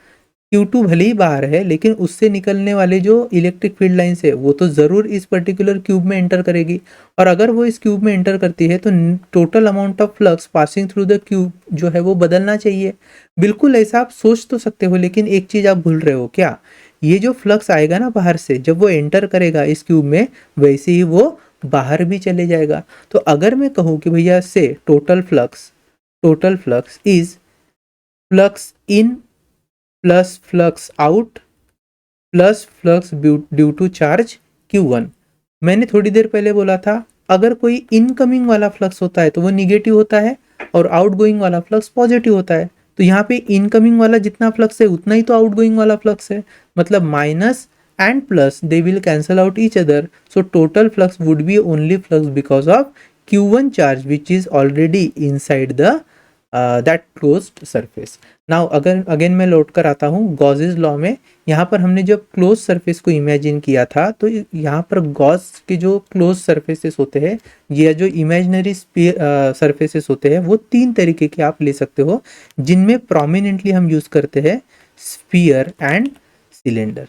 Q2 भले ही बाहर है, लेकिन उससे निकलने वाले जो इलेक्ट्रिक फील्ड लाइंस है वो तो ज़रूर इस पर्टिकुलर क्यूब में एंटर करेगी, और अगर वो इस क्यूब में एंटर करती है तो total amount of flux passing through the cube जो है वो बदलना चाहिए। बिल्कुल ऐसा आप सोच तो सकते हो, लेकिन एक चीज़ आप भूल रहे हो क्या, ये जो फ्लक्स आएगा ना बाहर से, जब वो एंटर करेगा इस क्यूब में, वैसे ही वो बाहर भी चले जाएगा। तो अगर मैं कहूँ कि भैया से total flux is flux in plus flux out plus flux due to charge Q1। मैंने थोड़ी देर पहले बोला था अगर कोई इनकमिंग वाला फ्लक्स होता है तो वो निगेटिव होता है, और आउटगोइंग वाला फ्लक्स पॉजिटिव होता है। तो यहाँ पे इनकमिंग वाला जितना फ्लक्स है उतना ही तो आउटगोइंग वाला फ्लक्स है, मतलब minus and plus they will cancel out each other, so total flux would be only flux because of Q1 charge which is already inside the that closed surface. Now अगर again मैं लौट कर आता हूँ Gauss's law में। यहाँ पर हमने जब क्लोज सरफेस को इमेजिन किया था, तो यहाँ पर गॉस के जो क्लोज सरफेसेस होते हैं या जो इमेजिनरी सरफेसेस होते हैं वो तीन तरीके के आप ले सकते हो, जिनमें प्रोमिनेंटली हम यूज करते हैं स्फीयर एंड सिलेंडर।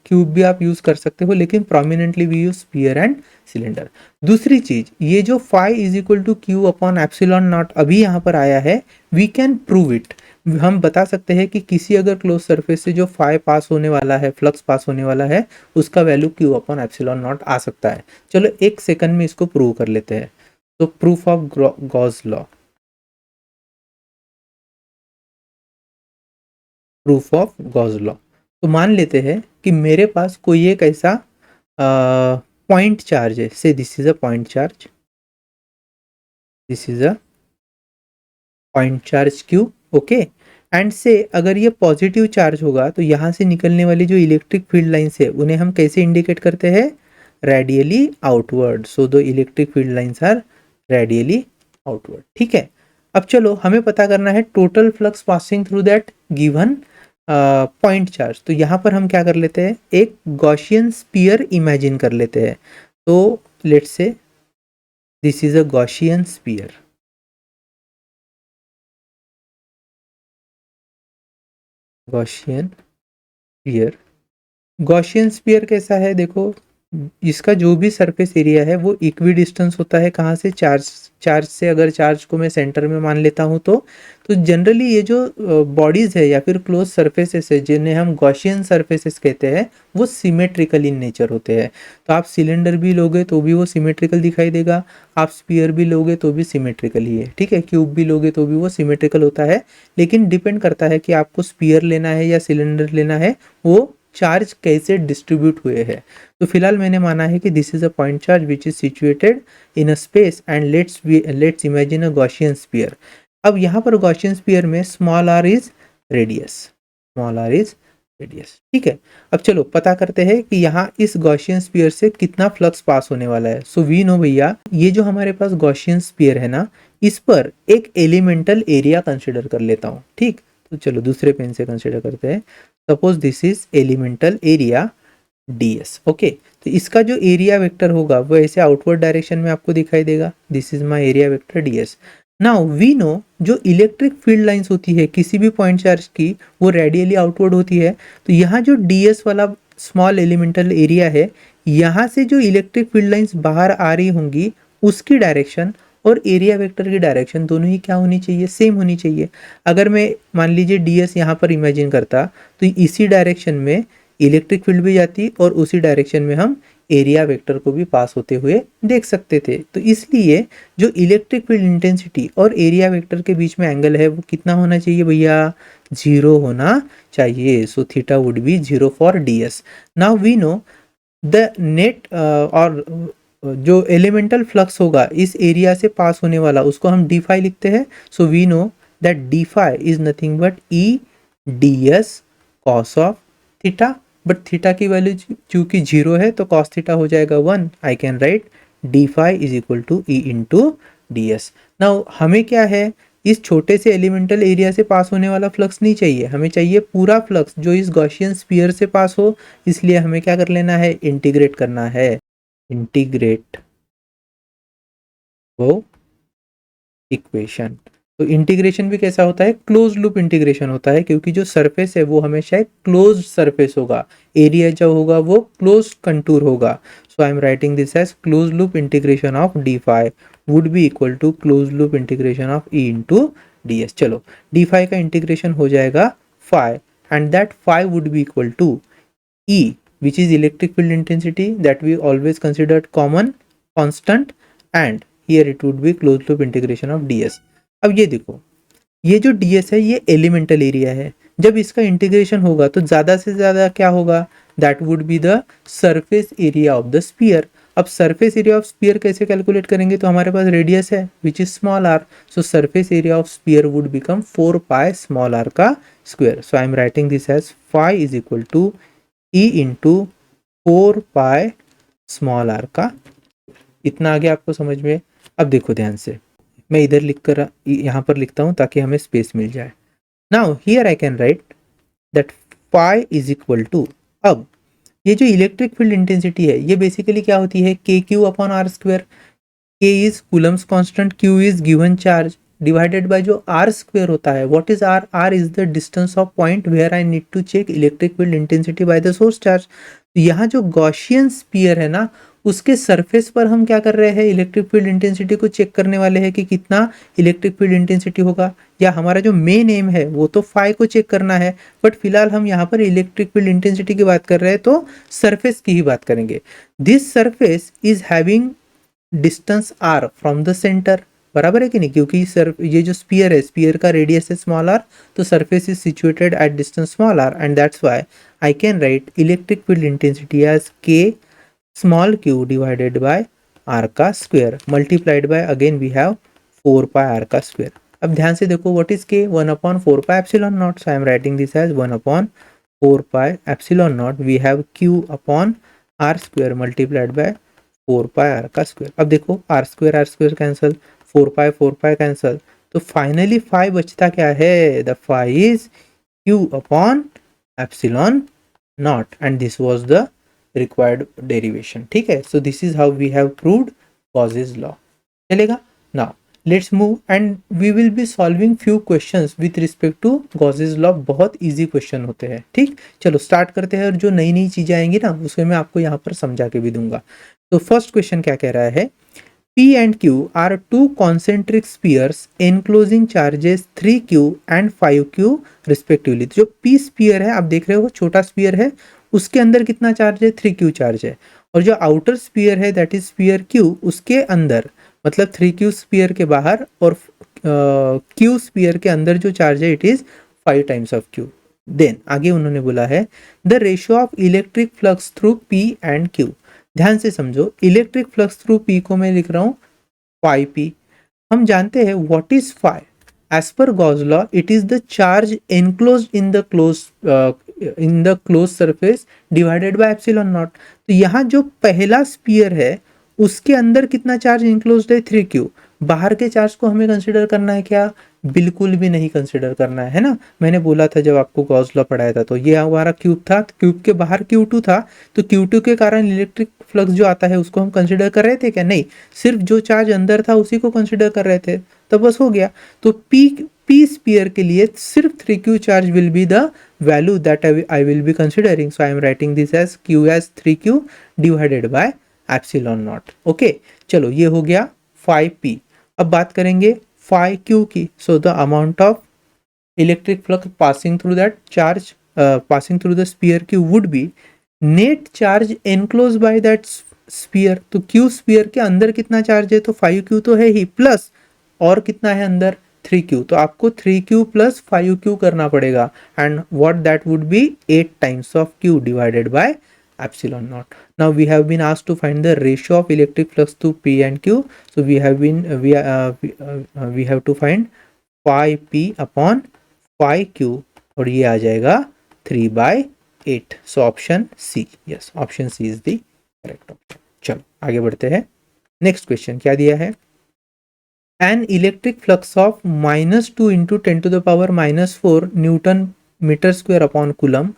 क्यूब भी आप यूज कर सकते हो, लेकिन prominently we use sphere and cylinder. दूसरी चीज, ये जो phi is equal to Q upon epsilon naught अभी यहाँ पर आया है, वी कैन प्रूव इट। हम बता सकते हैं कि किसी अगर क्लोज सरफेस से जो फाई पास होने वाला है, फ्लक्स पास होने वाला है, उसका value q upon epsilon naught आ सकता है। चलो एक सेकंड में इसको प्रूव कर लेते हैं। तो प्रूफ ऑफ गॉस लॉ, तो मान लेते हैं कि मेरे पास कोई एक ऐसा पॉइंट चार्ज है, से this is a point charge, this is a point charge Q, okay. And से अगर ये पॉजिटिव चार्ज होगा तो यहाँ से निकलने वाली जो इलेक्ट्रिक फील्ड लाइंस है उन्हें हम कैसे इंडिकेट करते हैं, radially outward. So the electric field lines are radially outward, ठीक है। अब चलो हमें पता करना है total flux passing through that given point charge. तो यहाँ पर हम क्या कर लेते हैं, एक गॉसियन स्फीयर इमेजिन कर लेते हैं। तो let's say this is a Gaussian sphere, Gaussian sphere कैसा है, देखो इसका जो भी सरफेस एरिया है वो इक्वी डिस्टेंस होता है कहाँ से, चार्ज से। अगर चार्ज को मैं सेंटर में मान लेता हूँ तो जनरली ये जो बॉडीज है या फिर क्लोज सरफेसेस है जिन्हें हम गॉसियन सरफेसेस कहते हैं, वो सिमेट्रिकल इन नेचर होते हैं। तो आप सिलेंडर भी लोगे तो भी वो सिमेट्रिकल दिखाई देगा, आप स्फीयर भी लोगे तो भी सिमेट्रिकल ही है, ठीक है। क्यूब भी लोगे तो भी वो सिमेट्रिकल होता है, लेकिन डिपेंड करता है कि आपको स्फीयर लेना है या सिलेंडर लेना है, वो चार्ज कैसे डिस्ट्रीब्यूट हुए हैं। तो फिलहाल मैंने माना है कि this is a point charge which is situated in a space and let's imagine a Gaussian sphere. अब यहाँ पर गॉसियन स्फीयर में स्मॉल आर इज रेडियस, ठीक है। अब चलो पता करते हैं कि यहाँ इस गॉसियन स्फीयर से कितना फ्लक्स पास होने वाला है। सो वी नो भैया, ये जो हमारे पास गॉसियन स्फीयर है ना, इस पर एक एलिमेंटल एरिया कंसिडर कर लेता हूँ, ठीक। तो चलो दूसरे पेन से कंसिडर करते हैं। Suppose this is elemental area ds, okay. तो इसका जो एरिया वेक्टर होगा वो ऐसे आउटवर्ड डायरेक्शन में आपको दिखाई देगा, this is my area vector ds। Now we know जो इलेक्ट्रिक फील्ड लाइंस होती है किसी भी पॉइंट चार्ज की, वो रेडियली आउटवर्ड होती है। तो यहाँ जो ds वाला स्मॉल एलिमेंटल एरिया है, यहाँ से जो इलेक्ट्रिक फील्ड लाइंस बाहर आ रही होंगी उसकी डायरेक्शन और एरिया वेक्टर की डायरेक्शन दोनों ही क्या होनी चाहिए, सेम होनी चाहिए। अगर मैं मान लीजिए ds यहाँ पर इमेजिन करता, तो इसी डायरेक्शन में इलेक्ट्रिक फील्ड भी जाती और उसी डायरेक्शन में हम एरिया वेक्टर को भी पास होते हुए देख सकते थे। तो इसलिए जो इलेक्ट्रिक फील्ड इंटेंसिटी और एरिया वेक्टर के बीच में एंगल है वो कितना होना चाहिए भैया, 0 होना चाहिए। So theta would be 0 for ds। Now we know the net और जो एलिमेंटल फ्लक्स होगा इस एरिया से पास होने वाला, उसको हम डी फाई लिखते हैं। So we know that D phi is nothing but E ds cos of theta, but theta की वैल्यू चूंकि 0 है तो कॉस थीटा हो जाएगा 1। I can write D phi is equal to E into D S. Now हमें क्या है, इस छोटे से एलिमेंटल एरिया से पास होने वाला फ्लक्स नहीं चाहिए, हमें चाहिए पूरा फ्लक्स जो इस गॉसियन स्फीयर से पास हो। इसलिए हमें क्या कर लेना है, इंटीग्रेट करना है, इंटीग्रेट वो इक्वेशन। तो इंटीग्रेशन भी कैसा होता है, क्लोज लूप इंटीग्रेशन होता है, क्योंकि जो सरफेस है वो हमेशा एक क्लोज सरफेस होगा, एरिया जो होगा वो क्लोज कंटूर होगा। So I am writing this as close loop integration of d phi would be equal to close loop integration of E into D s. चलो डी फाई का integration हो जाएगा phi, and that phi would be equal to E, which is electric field intensity that we always considered common constant, and here it would be closed loop integration of ds। अब ये देखो, ये जो ds है ये elemental area है, जब इसका इंटीग्रेशन होगा तो ज़्यादा से ज़्यादा क्या होगा, that would be the surface area of the sphere. अब सरफेस एरिया ऑफ स्पीयर कैसे कैलकुलेट करेंगे, तो हमारे पास रेडियस है which is small r, so surface area of sphere would become 4 pi small r का square. So I am writing this as phi is equal to E into 4 pi small r का। इतना आगे आपको समझ में। अब देखो ध्यान से, मैं इधर लिख कर यहाँ पर लिखता हूँ ताकि हमें स्पेस मिल जाए। Now here I can write that phi is equal to, अब ये जो इलेक्ट्रिक फील्ड इंटेंसिटी है ये बेसिकली क्या होती है, k q upon r square. K is Coulomb's constant, q is given charge, divided by जो आर स्क्वायर होता है। What is r, r is the distance of point where I need to check electric field intensity by the source charge. यहाँ जो Gaussian sphere है ना, उसके surface पर हम क्या कर रहे हैं, इलेक्ट्रिक फील्ड इंटेंसिटी को चेक करने वाले हैं कि कितना इलेक्ट्रिक फील्ड इंटेंसिटी होगा, या हमारा जो मेन एम है वो तो फाई को चेक करना है, बट फिलहाल हम यहाँ पर इलेक्ट्रिक फील्ड इंटेंसिटी की बात कर रहे हैं तो सरफेस की ही बात करेंगे। This surface is having distance r from the center, बराबर है कि नहीं, क्योंकि सर ये जो स्पीयर है, स्पीयर का रेडियस है स्मॉल आर, तो surface is situated at distance small r, and that's why I can write electric field intensity as k small q divided by r का square multiplied by again we have 4 pi r का square. अब ध्यान से देखो, what is k, 1 upon 4 pi epsilon naught, so I am writing this as 1 upon 4 pi epsilon naught, we have Q upon r square multiplied by 4 pi r का square. अब देखो r square cancel, 4 pi cancel, तो finally phi बचता क्या है, the phi is q upon epsilon naught, and this was the required derivation. ठीक है, so this is how we have proved Gauss's law. चलेगा, now let's move and we will be solving few questions with respect to Gauss's law. बहुत easy question होते हैं। ठीक, चलो start करते हैं, और जो नई नई चीजें आएंगी ना उसको मैं आपको यहाँ पर समझा के भी दूंगा। तो फर्स्ट क्वेश्चन क्या कह रहा है, P and Q are two concentric spheres enclosing charges 3Q and 5Q respectively। जो P स्पीयर है, आप देख रहे हो छोटा स्पीयर है, उसके अंदर कितना चार्ज है, 3Q चार्ज है, और जो आउटर स्पीयर है दैट इज स्पीयर Q, उसके अंदर मतलब 3Q स्पीयर के बाहर और Q स्पीयर के अंदर जो चार्ज है it is 5 times of Q। Then आगे उन्होंने बोला है the ratio of electric flux through P and Q। ध्यान से समझो, इलेक्ट्रिक फ्लक्स थ्रू P को मैं लिख रहा हूं फाई P। हम जानते हैं what is phi, as per Gauss law it is the charge enclosed in the close surface divided by epsilon not. तो यहाँ जो पहला स्पीयर है उसके अंदर कितना चार्ज इंक्लोज्ड है, 3Q। बाहर के चार्ज को हमें कंसिडर करना है क्या, बिल्कुल भी नहीं कंसिडर करना है ना। मैंने बोला था जब आपको गॉस लॉ पढ़ाया था, तो ये हमारा क्यूब था, क्यूब के बाहर Q2 था, तो Q2 के कारण इलेक्ट्रिक फ्लक्स जो आता है उसको हम कंसिडर कर रहे थे क्या, नहीं, सिर्फ जो चार्ज अंदर था उसी को कंसिडर कर रहे थे, तो बस हो गया। तो P स्पीयर के लिए सिर्फ 3Q charge will be the value that I will be considering, so I am writing this as Q as 3Q divided by epsilon not. Okay, चलो ये हो गया 5P। अब बात करेंगे 5Q की। So the amount of electric flux passing through that charge passing through the sphere Q would be net charge enclose by that sphere. तो Q sphere के अंदर कितना चार्ज है, तो 5Q तो है ही, प्लस और कितना है अंदर, 3Q। तो आपको 3Q प्लस 5Q करना पड़ेगा, and what that would B 8 times of Q divided bye epsilon naught. Now we have been asked to find the ratio of electric flux to P and Q. So we have to find phi P upon phi Q, और ये आ जाएगा 3/8। So option C, yes, option C is the correct option। चलो आगे बढ़ते हैं, next question क्या दिया है, an electric flux of -2 into 10⁻⁻⁴ newton metre square upon coulomb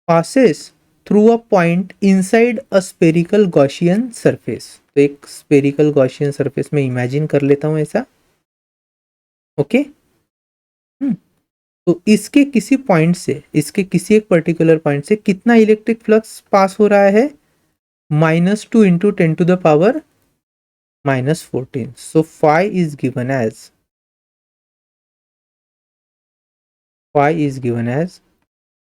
passes through a point inside a spherical Gaussian surface। तो एक spherical Gaussian surface में इमेजिन कर लेता हूं ऐसा, ओके। तो इसके किसी पॉइंट से, इसके किसी एक पर्टिकुलर पॉइंट से कितना इलेक्ट्रिक फ्लक्स पास हो रहा है, -2 into 10⁻⁻14। So phi is given as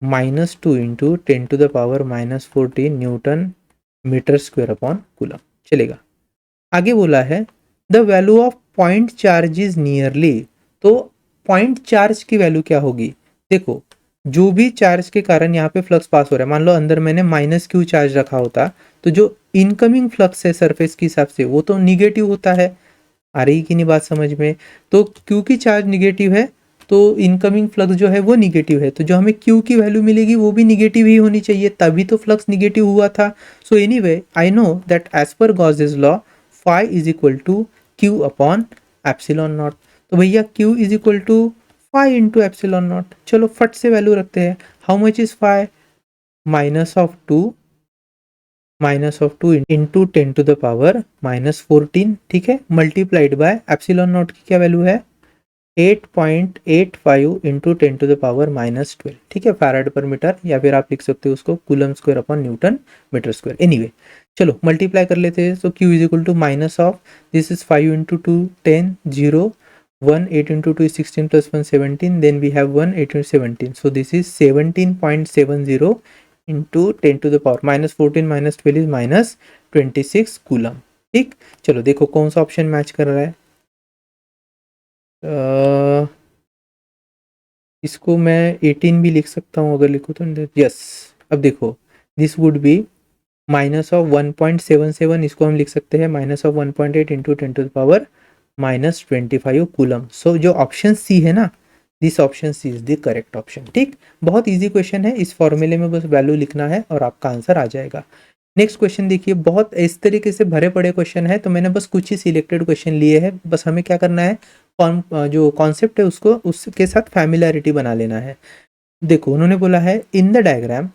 -2 into 10⁻⁻14 newton metre square upon coulomb. चलेगा। आगे बोला है the value of point charge is nearly. तो पॉइंट चार्ज की वैल्यू क्या होगी, देखो जो भी चार्ज के कारण यहाँ पे फ्लक्स पास हो रहा है, मान लो अंदर मैंने -q चार्ज रखा होता तो जो इनकमिंग फ्लक्स है सरफेस के हिसाब से वो तो निगेटिव होता है। आ रही कि नहीं बात समझ में? तो क्योंकि चार्ज निगेटिव है तो इनकमिंग फ्लक्स जो है वो निगेटिव है, तो जो हमें q की वैल्यू मिलेगी वो भी निगेटिव ही होनी चाहिए, तभी तो फ्लक्स निगेटिव हुआ था। So anyway I know that as per Gauss's law phi is equal to q upon epsilon not. तो भैया q is equal to phi into epsilon not. चलो फट से वैल्यू रखते हैं। How much is phi? -2 into 10⁻⁻14, ठीक है, multiplied by epsilon naught की क्या वैल्यू है, 8.85 इंटू 10⁻⁻12, ठीक है, फैराड पर मीटर, या फिर आप लिख सकते हो उसको coulomb square upon newton metre square. Anyway चलो मल्टीप्लाई कर लेते हैं। So q is equal to minus of this is 5 into 2 10 0 1 8 into 2 16 plus 1 17, then we have 1 8 into 17, so this is 17.70 into 10⁻⁻14 -12 इज -26 कूलम। ठीक, चलो देखो कौन सा ऑप्शन मैच कर रहा है। इसको मैं 18 भी लिख सकता हूँ अगर लिखूँ तो, यस। अब देखो दिस वुड बी -1.77, इसको हम लिख सकते हैं -1.8 इंटू 10⁻⁻25 कूलम। सो जो ऑप्शन सी है ना, this option C is the correct option. ठीक, बहुत इजी क्वेश्चन है, इस फॉर्मूले में बस वैल्यू लिखना है और आपका आंसर आ जाएगा। नेक्स्ट क्वेश्चन देखिए, बहुत इस तरीके से भरे पड़े क्वेश्चन है, तो मैंने बस कुछ ही सिलेक्टेड क्वेश्चन लिए हैं। बस हमें क्या करना है, जो कॉन्सेप्ट है उसको उसके साथ फैमिलियरिटी बना लेना है। देखो उन्होंने बोला है in the diagram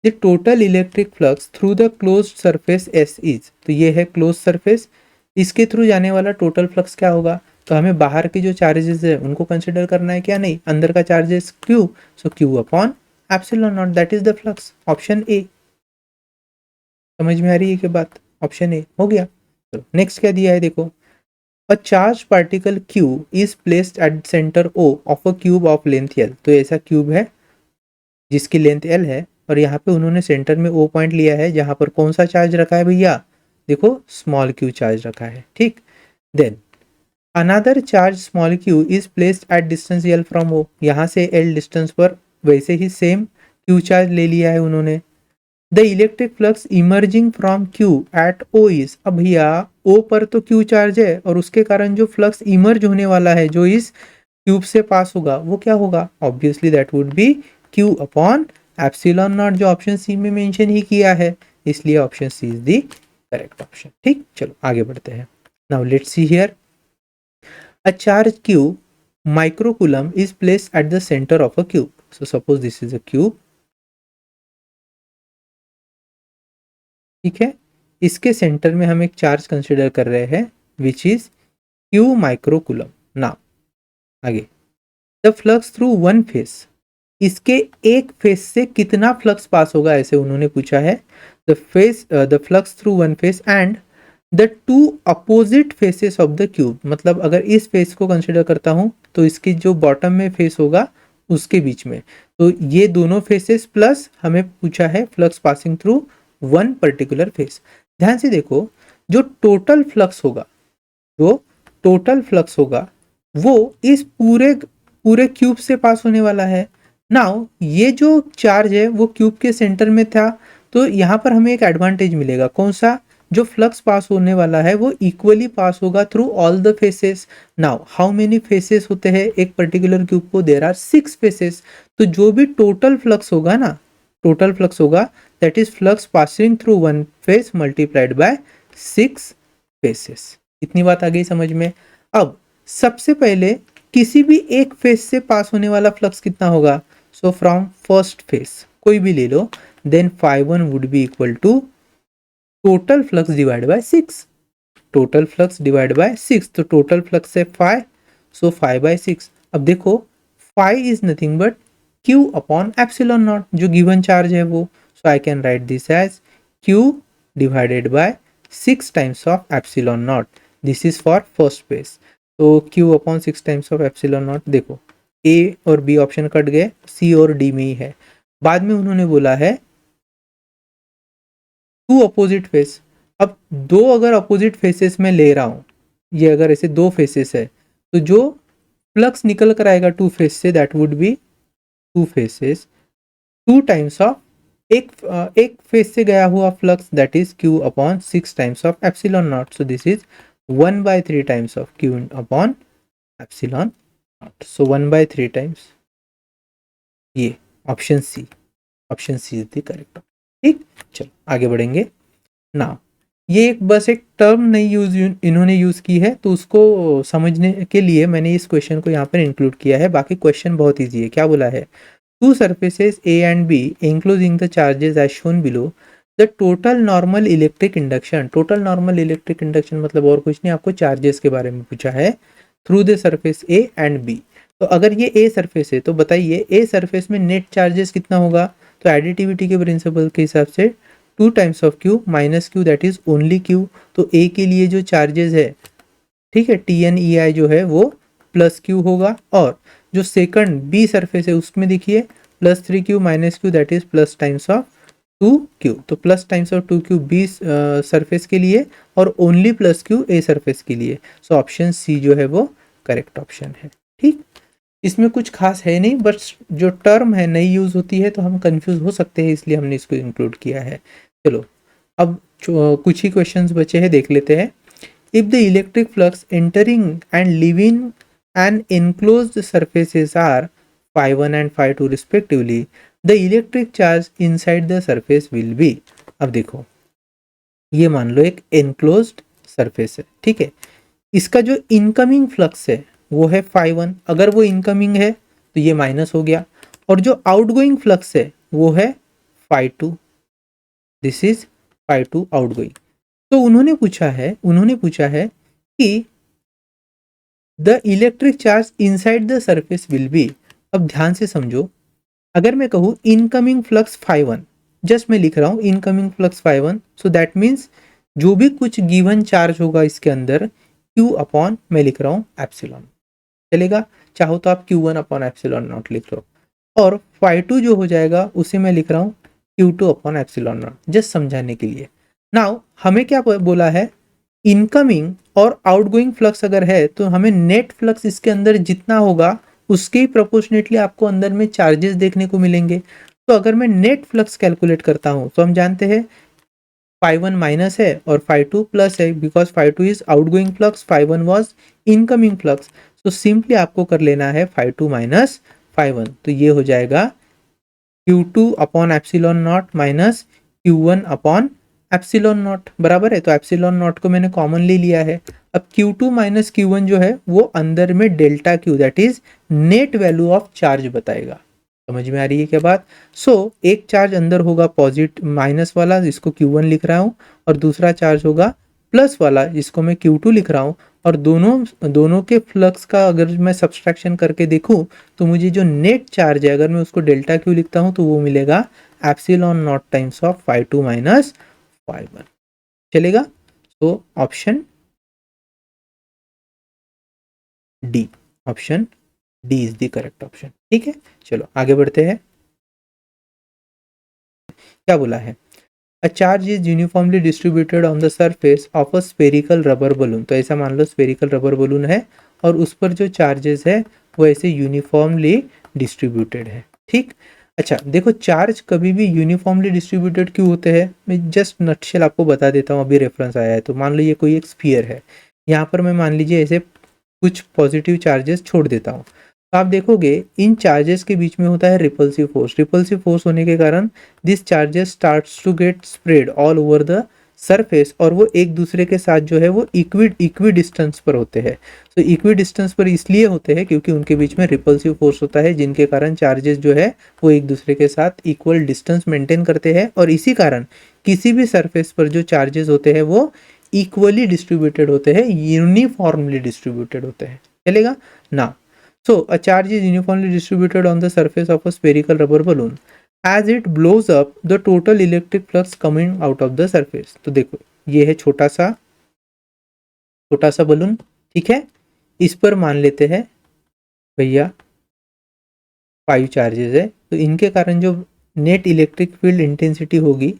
the total electric flux through the closed surface S is. तो ये है क्लोज सरफेस, इसके थ्रू जाने वाला टोटल फ्लक्स क्या होगा, तो हमें बाहर के जो चार्जेस है उनको कंसिडर करना है क्या, नहीं, अंदर का charges Q, so Q upon epsilon not, that is the flux. Option A. समझ में आ रही है कि बात? ऑप्शन ए हो गया। तो नेक्स्ट क्या दिया है देखो, a charge particle Q is placed at centre O of a cube of length L। तो ऐसा क्यूब है जिसकी लेंथ L है और यहाँ पे उन्होंने सेंटर में O पॉइंट लिया है जहाँ पर कौन सा चार्ज रखा है भैया, देखो स्मॉल q चार्ज रखा है। ठीक, then another charge small q is placed at distance L from O। यहाँ से L डिस्टेंस पर वैसे ही सेम q चार्ज ले लिया है उन्होंने। The electric flux emerging from Q at O is. अब भैया O पर तो Q चार्ज है और उसके कारण जो फ्लक्स इमर्ज होने वाला है, जो इस क्यूब से पास होगा, वो क्या होगा, obviously that would be Q upon epsilon not, जो ऑप्शन सी में मेंशन ही किया है, इसलिए option C is the correct option. ठीक, चलो आगे बढ़ते हैं। Now let's see here, a charge Q microcoulomb is placed at the center of a cube. So suppose this is a cube, ठीक है, इसके सेंटर में हम एक चार्ज कंसिडर कर रहे हैं which is Q microcoulomb. Now आगे, the flux through one face, इसके एक फेस से कितना फ्लक्स पास होगा ऐसे उन्होंने पूछा है। The flux through one face and the two opposite faces of the cube. मतलब अगर इस फेस को कंसिडर करता हूं तो इसकी जो बॉटम में फेस होगा उसके बीच में, तो ये दोनों फेसेस प्लस हमें पूछा है flux passing through one particular face. ध्यान से देखो, जो टोटल फ्लक्स होगा, जो टोटल फ्लक्स होगा वो इस पूरे पूरे क्यूब से पास होने वाला है। नाउ ये जो चार्ज है वो क्यूब के सेंटर में था, तो यहाँ पर हमें एक एडवांटेज मिलेगा, कौन सा, जो फ्लक्स पास होने वाला है वो इक्वली पास होगा through all the faces. Now how many faces होते हैं एक पर्टिकुलर क्यूब को, देयर आर 6 फेसेस। तो जो भी टोटल फ्लक्स होगा ना, टोटल फ्लक्स होगा that is flux passing through one face multiplied by 6 faces. इतनी बात आ गई समझ में। अब सबसे पहले किसी भी एक फेस से पास होने वाला फ्लक्स कितना होगा? सो फ्रॉम फर्स्ट फेस कोई भी ले लो, then phi1 would be equal to total flux divide by 6, total flux divide by 6, तो टोटल फ्लक्स है phi, सो phi बाय 6। अब देखो phi is nothing but q upon epsilon not, जो given charge है वो, so I can write this as q divided by 6 times of epsilon naught, this is for first face. तो q upon 6 times of epsilon not, देखो a और b option cut गए, c और d में ही है। बाद में उन्होंने बोला है टू अपोजिट फेस। अब दो अगर अपोजिट फेसेस में ले रहा हूं, ये अगर ऐसे दो फेसेस है, तो जो फ्लक्स निकल कर आएगा टू फेस से, that would be two faces, two times of एक फेस से गया हुआ flux, that is q upon 6 times of epsilon naught, so this is 1/3 times of q upon epsilon naught, so 1/3 times, ये option C, option C is the correct. ठीक, चलो आगे बढ़ेंगे ना। ये एक बस एक टर्म नहीं इन्होंने यूज की है, तो उसको समझने के लिए मैंने इस क्वेश्चन को यहाँ पर इंक्लूड किया है। बाकी क्वेश्चन बहुत इजी है। क्या बोला है? Two surfaces A and B enclosing the charges as shown below, the total normal electric induction, total normal electric induction मतलब और कुछ नहीं, आपको चार्जेस के बारे में पूछा है, through the surface A and B. तो अगर ये ए सरफेस है तो बताइए ए सरफेस में नेट चार्जेस कितना होगा? तो एडिटिविटी के प्रिंसिपल के हिसाब से 2 times of q minus q, that is only q। तो a के लिए जो चार्जेस है, ठीक है, TNEI जो है वो प्लस q होगा, और जो सेकंड बी सरफेस है उसमें देखिए plus 3q minus q, that is plus times of 2q। तो plus times of 2q B surface के लिए और only plus q A surface के लिए। सो ऑप्शन सी जो है वो करेक्ट ऑप्शन है। ठीक, इसमें कुछ खास है नहीं, बस जो टर्म है नई यूज होती है तो हम कंफ्यूज हो सकते हैं, इसलिए हमने इसको इंक्लूड किया है। चलो अब कुछ ही क्वेश्चंस बचे हैं, देख लेते हैं। If the electric flux entering and living and enclosed surfaces are phi1 and phi2 respectively, the electric charge inside the surface will be। अब देखो ये मान लो एक enclosed surface है, ठीक है, इसका जो इनकमिंग फ्लक्स है वो है phi1, अगर वो इनकमिंग है तो ये माइनस हो गया, और जो आउटगोइंग फ्लक्स है वो है phi2, this is phi2 outgoing. तो उन्होंने पूछा है कि the electric charge inside the surface will B. अब ध्यान से समझो, अगर मैं कहूँ इनकमिंग फ्लक्स phi1, जस्ट मैं लिख रहा हूँ incoming flux phi1, so that means जो भी कुछ गिवन चार्ज होगा इसके अंदर q अपॉन, मैं लिख रहा हूँ एप्सिलॉन, चलेगा, चाहो तो आप q1 अपॉन एप्सिलॉन नॉट लिख लो, और phi2 जो हो जाएगा उसे मैं लिख रहा हूँ q2 upon epsilon not, just समझाने के लिए। नाउ हमें क्या बोला है, इनकमिंग और आउटगोइंग फ्लक्स अगर है तो हमें नेट फ्लक्स इसके अंदर जितना होगा उसके ही प्रोपोर्शनेटली आपको अंदर में चार्जेस देखने को मिलेंगे। तो अगर मैं नेट फ्लक्स कैलकुलेट करता हूं तो हम जानते हैं phi1 माइनस है और phi2 प्लस है, because phi2 is outgoing flux, phi1 was incoming flux. तो सिंपली आपको कर लेना है phi2 माइनस phi1, तो ये हो जाएगा q2 upon epsilon not minus q1 upon epsilon not, बराबर है। तो एप्सिलॉन नॉट को मैंने कॉमन ले लिया है। अब q2 माइनस q1 जो है वो अंदर में delta q, that is net value of charge बताएगा। समझ में आ रही है क्या बात? सो एक चार्ज अंदर होगा पॉजिटिव माइनस वाला, जिसको q1 लिख रहा हूँ, और दूसरा चार्ज होगा प्लस वाला, जिसको मैं q2 लिख रहा हूँ, और दोनों के फ्लक्स का अगर मैं सब्सट्रैक्शन करके देखूं तो मुझे जो नेट चार्ज है अगर मैं उसको डेल्टा क्यू लिखता हूं तो वो मिलेगा epsilon not times of phi2 minus phi1, चलेगा। तो option D, option D is the correct option. ठीक है, चलो आगे बढ़ते हैं। क्या बोला है? A charge is uniformly distributed on the surface of a spherical rubber balloon। तो ऐसा मान लो स्फेरिकल रबर बलून है और उस पर जो चार्जेस है वो ऐसे यूनिफॉर्मली डिस्ट्रीब्यूटेड है। ठीक, अच्छा देखो चार्ज कभी भी यूनिफॉर्मली डिस्ट्रीब्यूटेड क्यों होते हैं, मैं जस्ट नटशेल आपको बता देता हूँ, अभी रेफरेंस आया है। तो मान लो ये कोई एक स्फीयर है, यहाँ पर मैं मान लीजिए ऐसे कुछ पॉजिटिव चार्जेस छोड़ देता हूँ, तो आप देखोगे इन चार्जेस के बीच में होता है रिपल्सिव फोर्स। रिपल्सिव फोर्स होने के कारण this charges starts to get spread all over the surface और वो एक दूसरे के साथ जो है वो इक्वी डिस्टेंस पर होते हैं। तो इक्वी डिस्टेंस पर इसलिए होते हैं क्योंकि उनके बीच में रिपल्सिव फोर्स होता है, जिनके कारण चार्जेस जो है वो एक दूसरे के साथ इक्वल डिस्टेंस मेंटेन करते हैं, और इसी कारण किसी भी सरफेस पर जो चार्जेस होते हैं वो इक्वली डिस्ट्रीब्यूटेड होते हैं, यूनिफॉर्मली डिस्ट्रीब्यूटेड होते हैं। चलेगा ना। So a charge is uniformly distributed on the surface of a spherical rubber balloon. As it blows up, the total electric flux coming out of the surface. तो देखो ये है छोटा सा बलून, ठीक है। इस पर मान लेते हैं भैया 5 चार्जेस है, तो इनके कारण जो नेट इलेक्ट्रिक फील्ड इंटेंसिटी होगी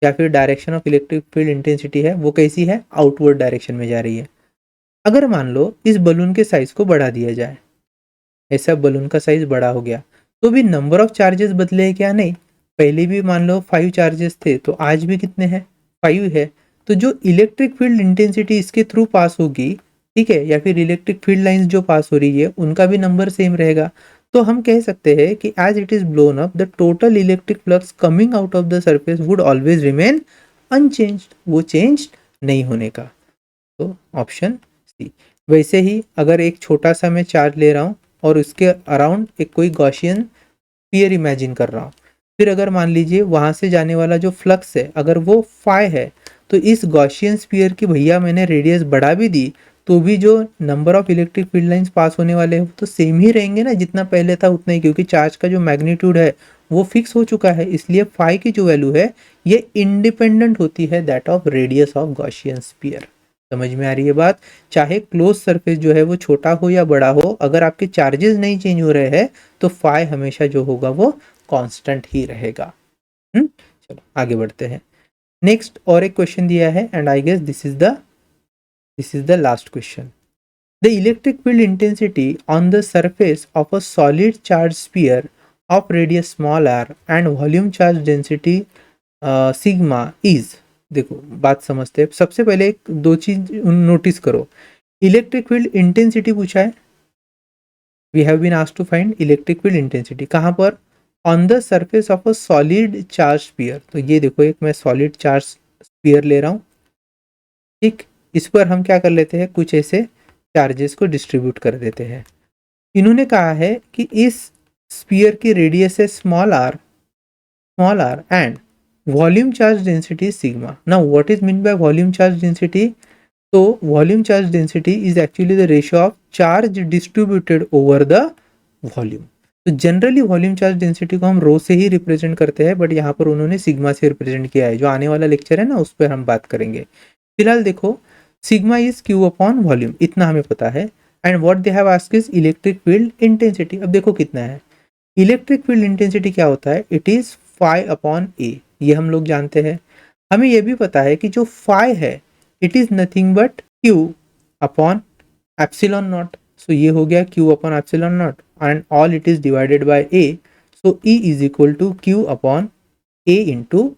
या फिर direction of electric field intensity है वो कैसी है, आउटवर्ड डायरेक्शन में जा रही है। अगर मान लो इस बलून के साइज को बढ़ा दिया जाए, ऐसा बलून का साइज बड़ा हो गया, तो भी नंबर ऑफ चार्जेस बदले हैं क्या, नहीं। पहले भी मान लो 5 चार्जेस थे, तो आज भी कितने हैं, 5 है। तो जो इलेक्ट्रिक फील्ड इंटेंसिटी इसके थ्रू पास होगी, ठीक है, या फिर इलेक्ट्रिक फील्ड लाइंस जो पास हो रही है उनका भी नंबर सेम रहेगा। तो हम कह सकते हैं कि as it is blown up the total electric flux coming out of the surface would always remain unchanged, वो चेंज नहीं होने का। तो ऑप्शन सी। वैसे ही अगर एक छोटा सा मैं चार्ज ले रहा हूँ और उसके अराउंड एक कोई गॉसियन स्फीयर इमेजिन कर रहा हूँ, फिर अगर मान लीजिए वहाँ से जाने वाला जो फ्लक्स है अगर वो फाई है, तो इस गॉसियन स्फीयर की भैया मैंने रेडियस बढ़ा भी दी तो भी जो number of electric field lines pass होने वाले हैं तो सेम ही रहेंगे ना, जितना पहले था उतना ही, क्योंकि चार्ज का जो मैग्नीट्यूड है वो फिक्स हो चुका है। इसलिए फाई की जो वैल्यू है ये इंडिपेंडेंट होती है that of radius of Gaussian sphere. समझ में आ रही है बात। चाहे क्लोज सरफेस जो है वो छोटा हो या बड़ा हो, अगर आपके चार्जेस नहीं चेंज हो रहे हैं तो फाई हमेशा जो होगा वो कांस्टेंट ही रहेगा। चलो आगे बढ़ते हैं। नेक्स्ट और एक क्वेश्चन दिया है and I guess this is the last question. The electric field intensity on the surface of a solid charge sphere of radius small r and volume charge density sigma is. देखो बात समझते हैं। सबसे पहले एक दो चीज नोटिस करो, इलेक्ट्रिक फील्ड इंटेंसिटी पूछा है, we have been asked to find electric field intensity कहाँ पर, on the surface of a solid charge sphere. तो ये देखो एक मैं सॉलिड चार्ज स्फीयर ले रहा हूँ, ठीक, इस पर हम क्या कर लेते हैं, कुछ ऐसे चार्जेस को डिस्ट्रीब्यूट कर देते हैं। इन्होंने कहा है कि इस स्फीयर की रेडियस है small r and volume charge density sigma. Now what is mean by volume charge density? तो volume charge density is actually the ratio of charge distributed over the volume. तो जनरली वॉल्यूम चार्ज डेंसिटी को हम रो से ही represent करते हैं, but यहाँ पर उन्होंने सिग्मा से रिप्रेजेंट किया है। जो आने वाला लेक्चर है ना उस पर हम बात करेंगे। फिलहाल देखो sigma is q upon volume, इतना हमें पता है। And what they have asked is electric field intensity. अब देखो कितना है, इलेक्ट्रिक फील्ड इंटेंसिटी क्या होता है, इट इज फाई अपॉन ए, ये हम लोग जानते हैं। हमें यह भी पता है कि जो फाई है it is nothing but q upon epsilon naught. So ये हो गया q upon epsilon naught and all it is divided by a. So E is equal to Q upon a into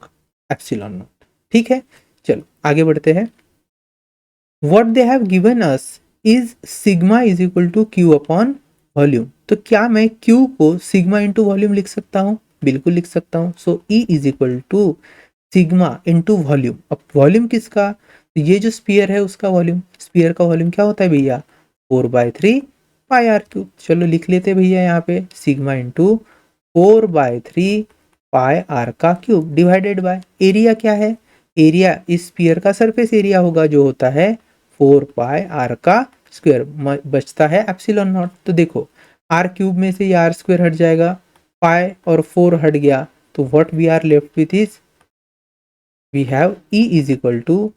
epsilon naught. ठीक है, चलो आगे बढ़ते हैं। What they have given us is sigma is equal to Q upon volume. तो क्या मैं Q को सिग्मा इंटू वॉल्यूम लिख सकता हूँ? बिल्कुल लिख सकता हूँ। So E is equal to sigma into volume. अब वॉल्यूम किसका? तो ये जो स्फीयर है उसका वॉल्यूम। स्फीयर का वॉल्यूम क्या होता है भैया? 4/3 पाई आर क्यूब। चलो लिख लेते भैया यहाँ पे सिग्मा इंटू 4/3 पाई आर का क्यूब डिवाइडेड बाय एरिया। क्या है? एरिया इस स्फीयर का सरफेस एरिया होगा जो होता है 4 पाई आर का स्क्वायर, बचता है एप्सिलॉन नॉट। तो देखो आर क्यूब में से ये आर स्क्वायर हट जाएगा, पाई और 4 हट गया, तो what we are left with is we have E is equal to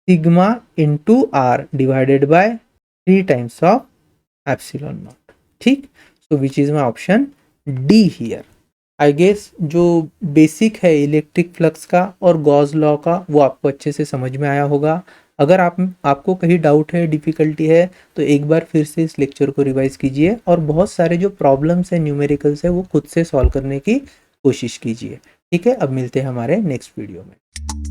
sigma into r divided by 3 times of epsilon naught. ठीक, so which is my option D here. I guess जो basic है electric flux का और Gauss law का वो आपको अच्छे से समझ में आया होगा। अगर आपको कहीं डाउट है, डिफिकल्टी है, तो एक बार फिर से इस लेक्चर को रिवाइज कीजिए और बहुत सारे जो प्रॉब्लम्स है न्यूमेरिकल्स है वो खुद से सॉल्व करने की कोशिश कीजिए। ठीक है, अब मिलते हैं हमारे नेक्स्ट वीडियो में।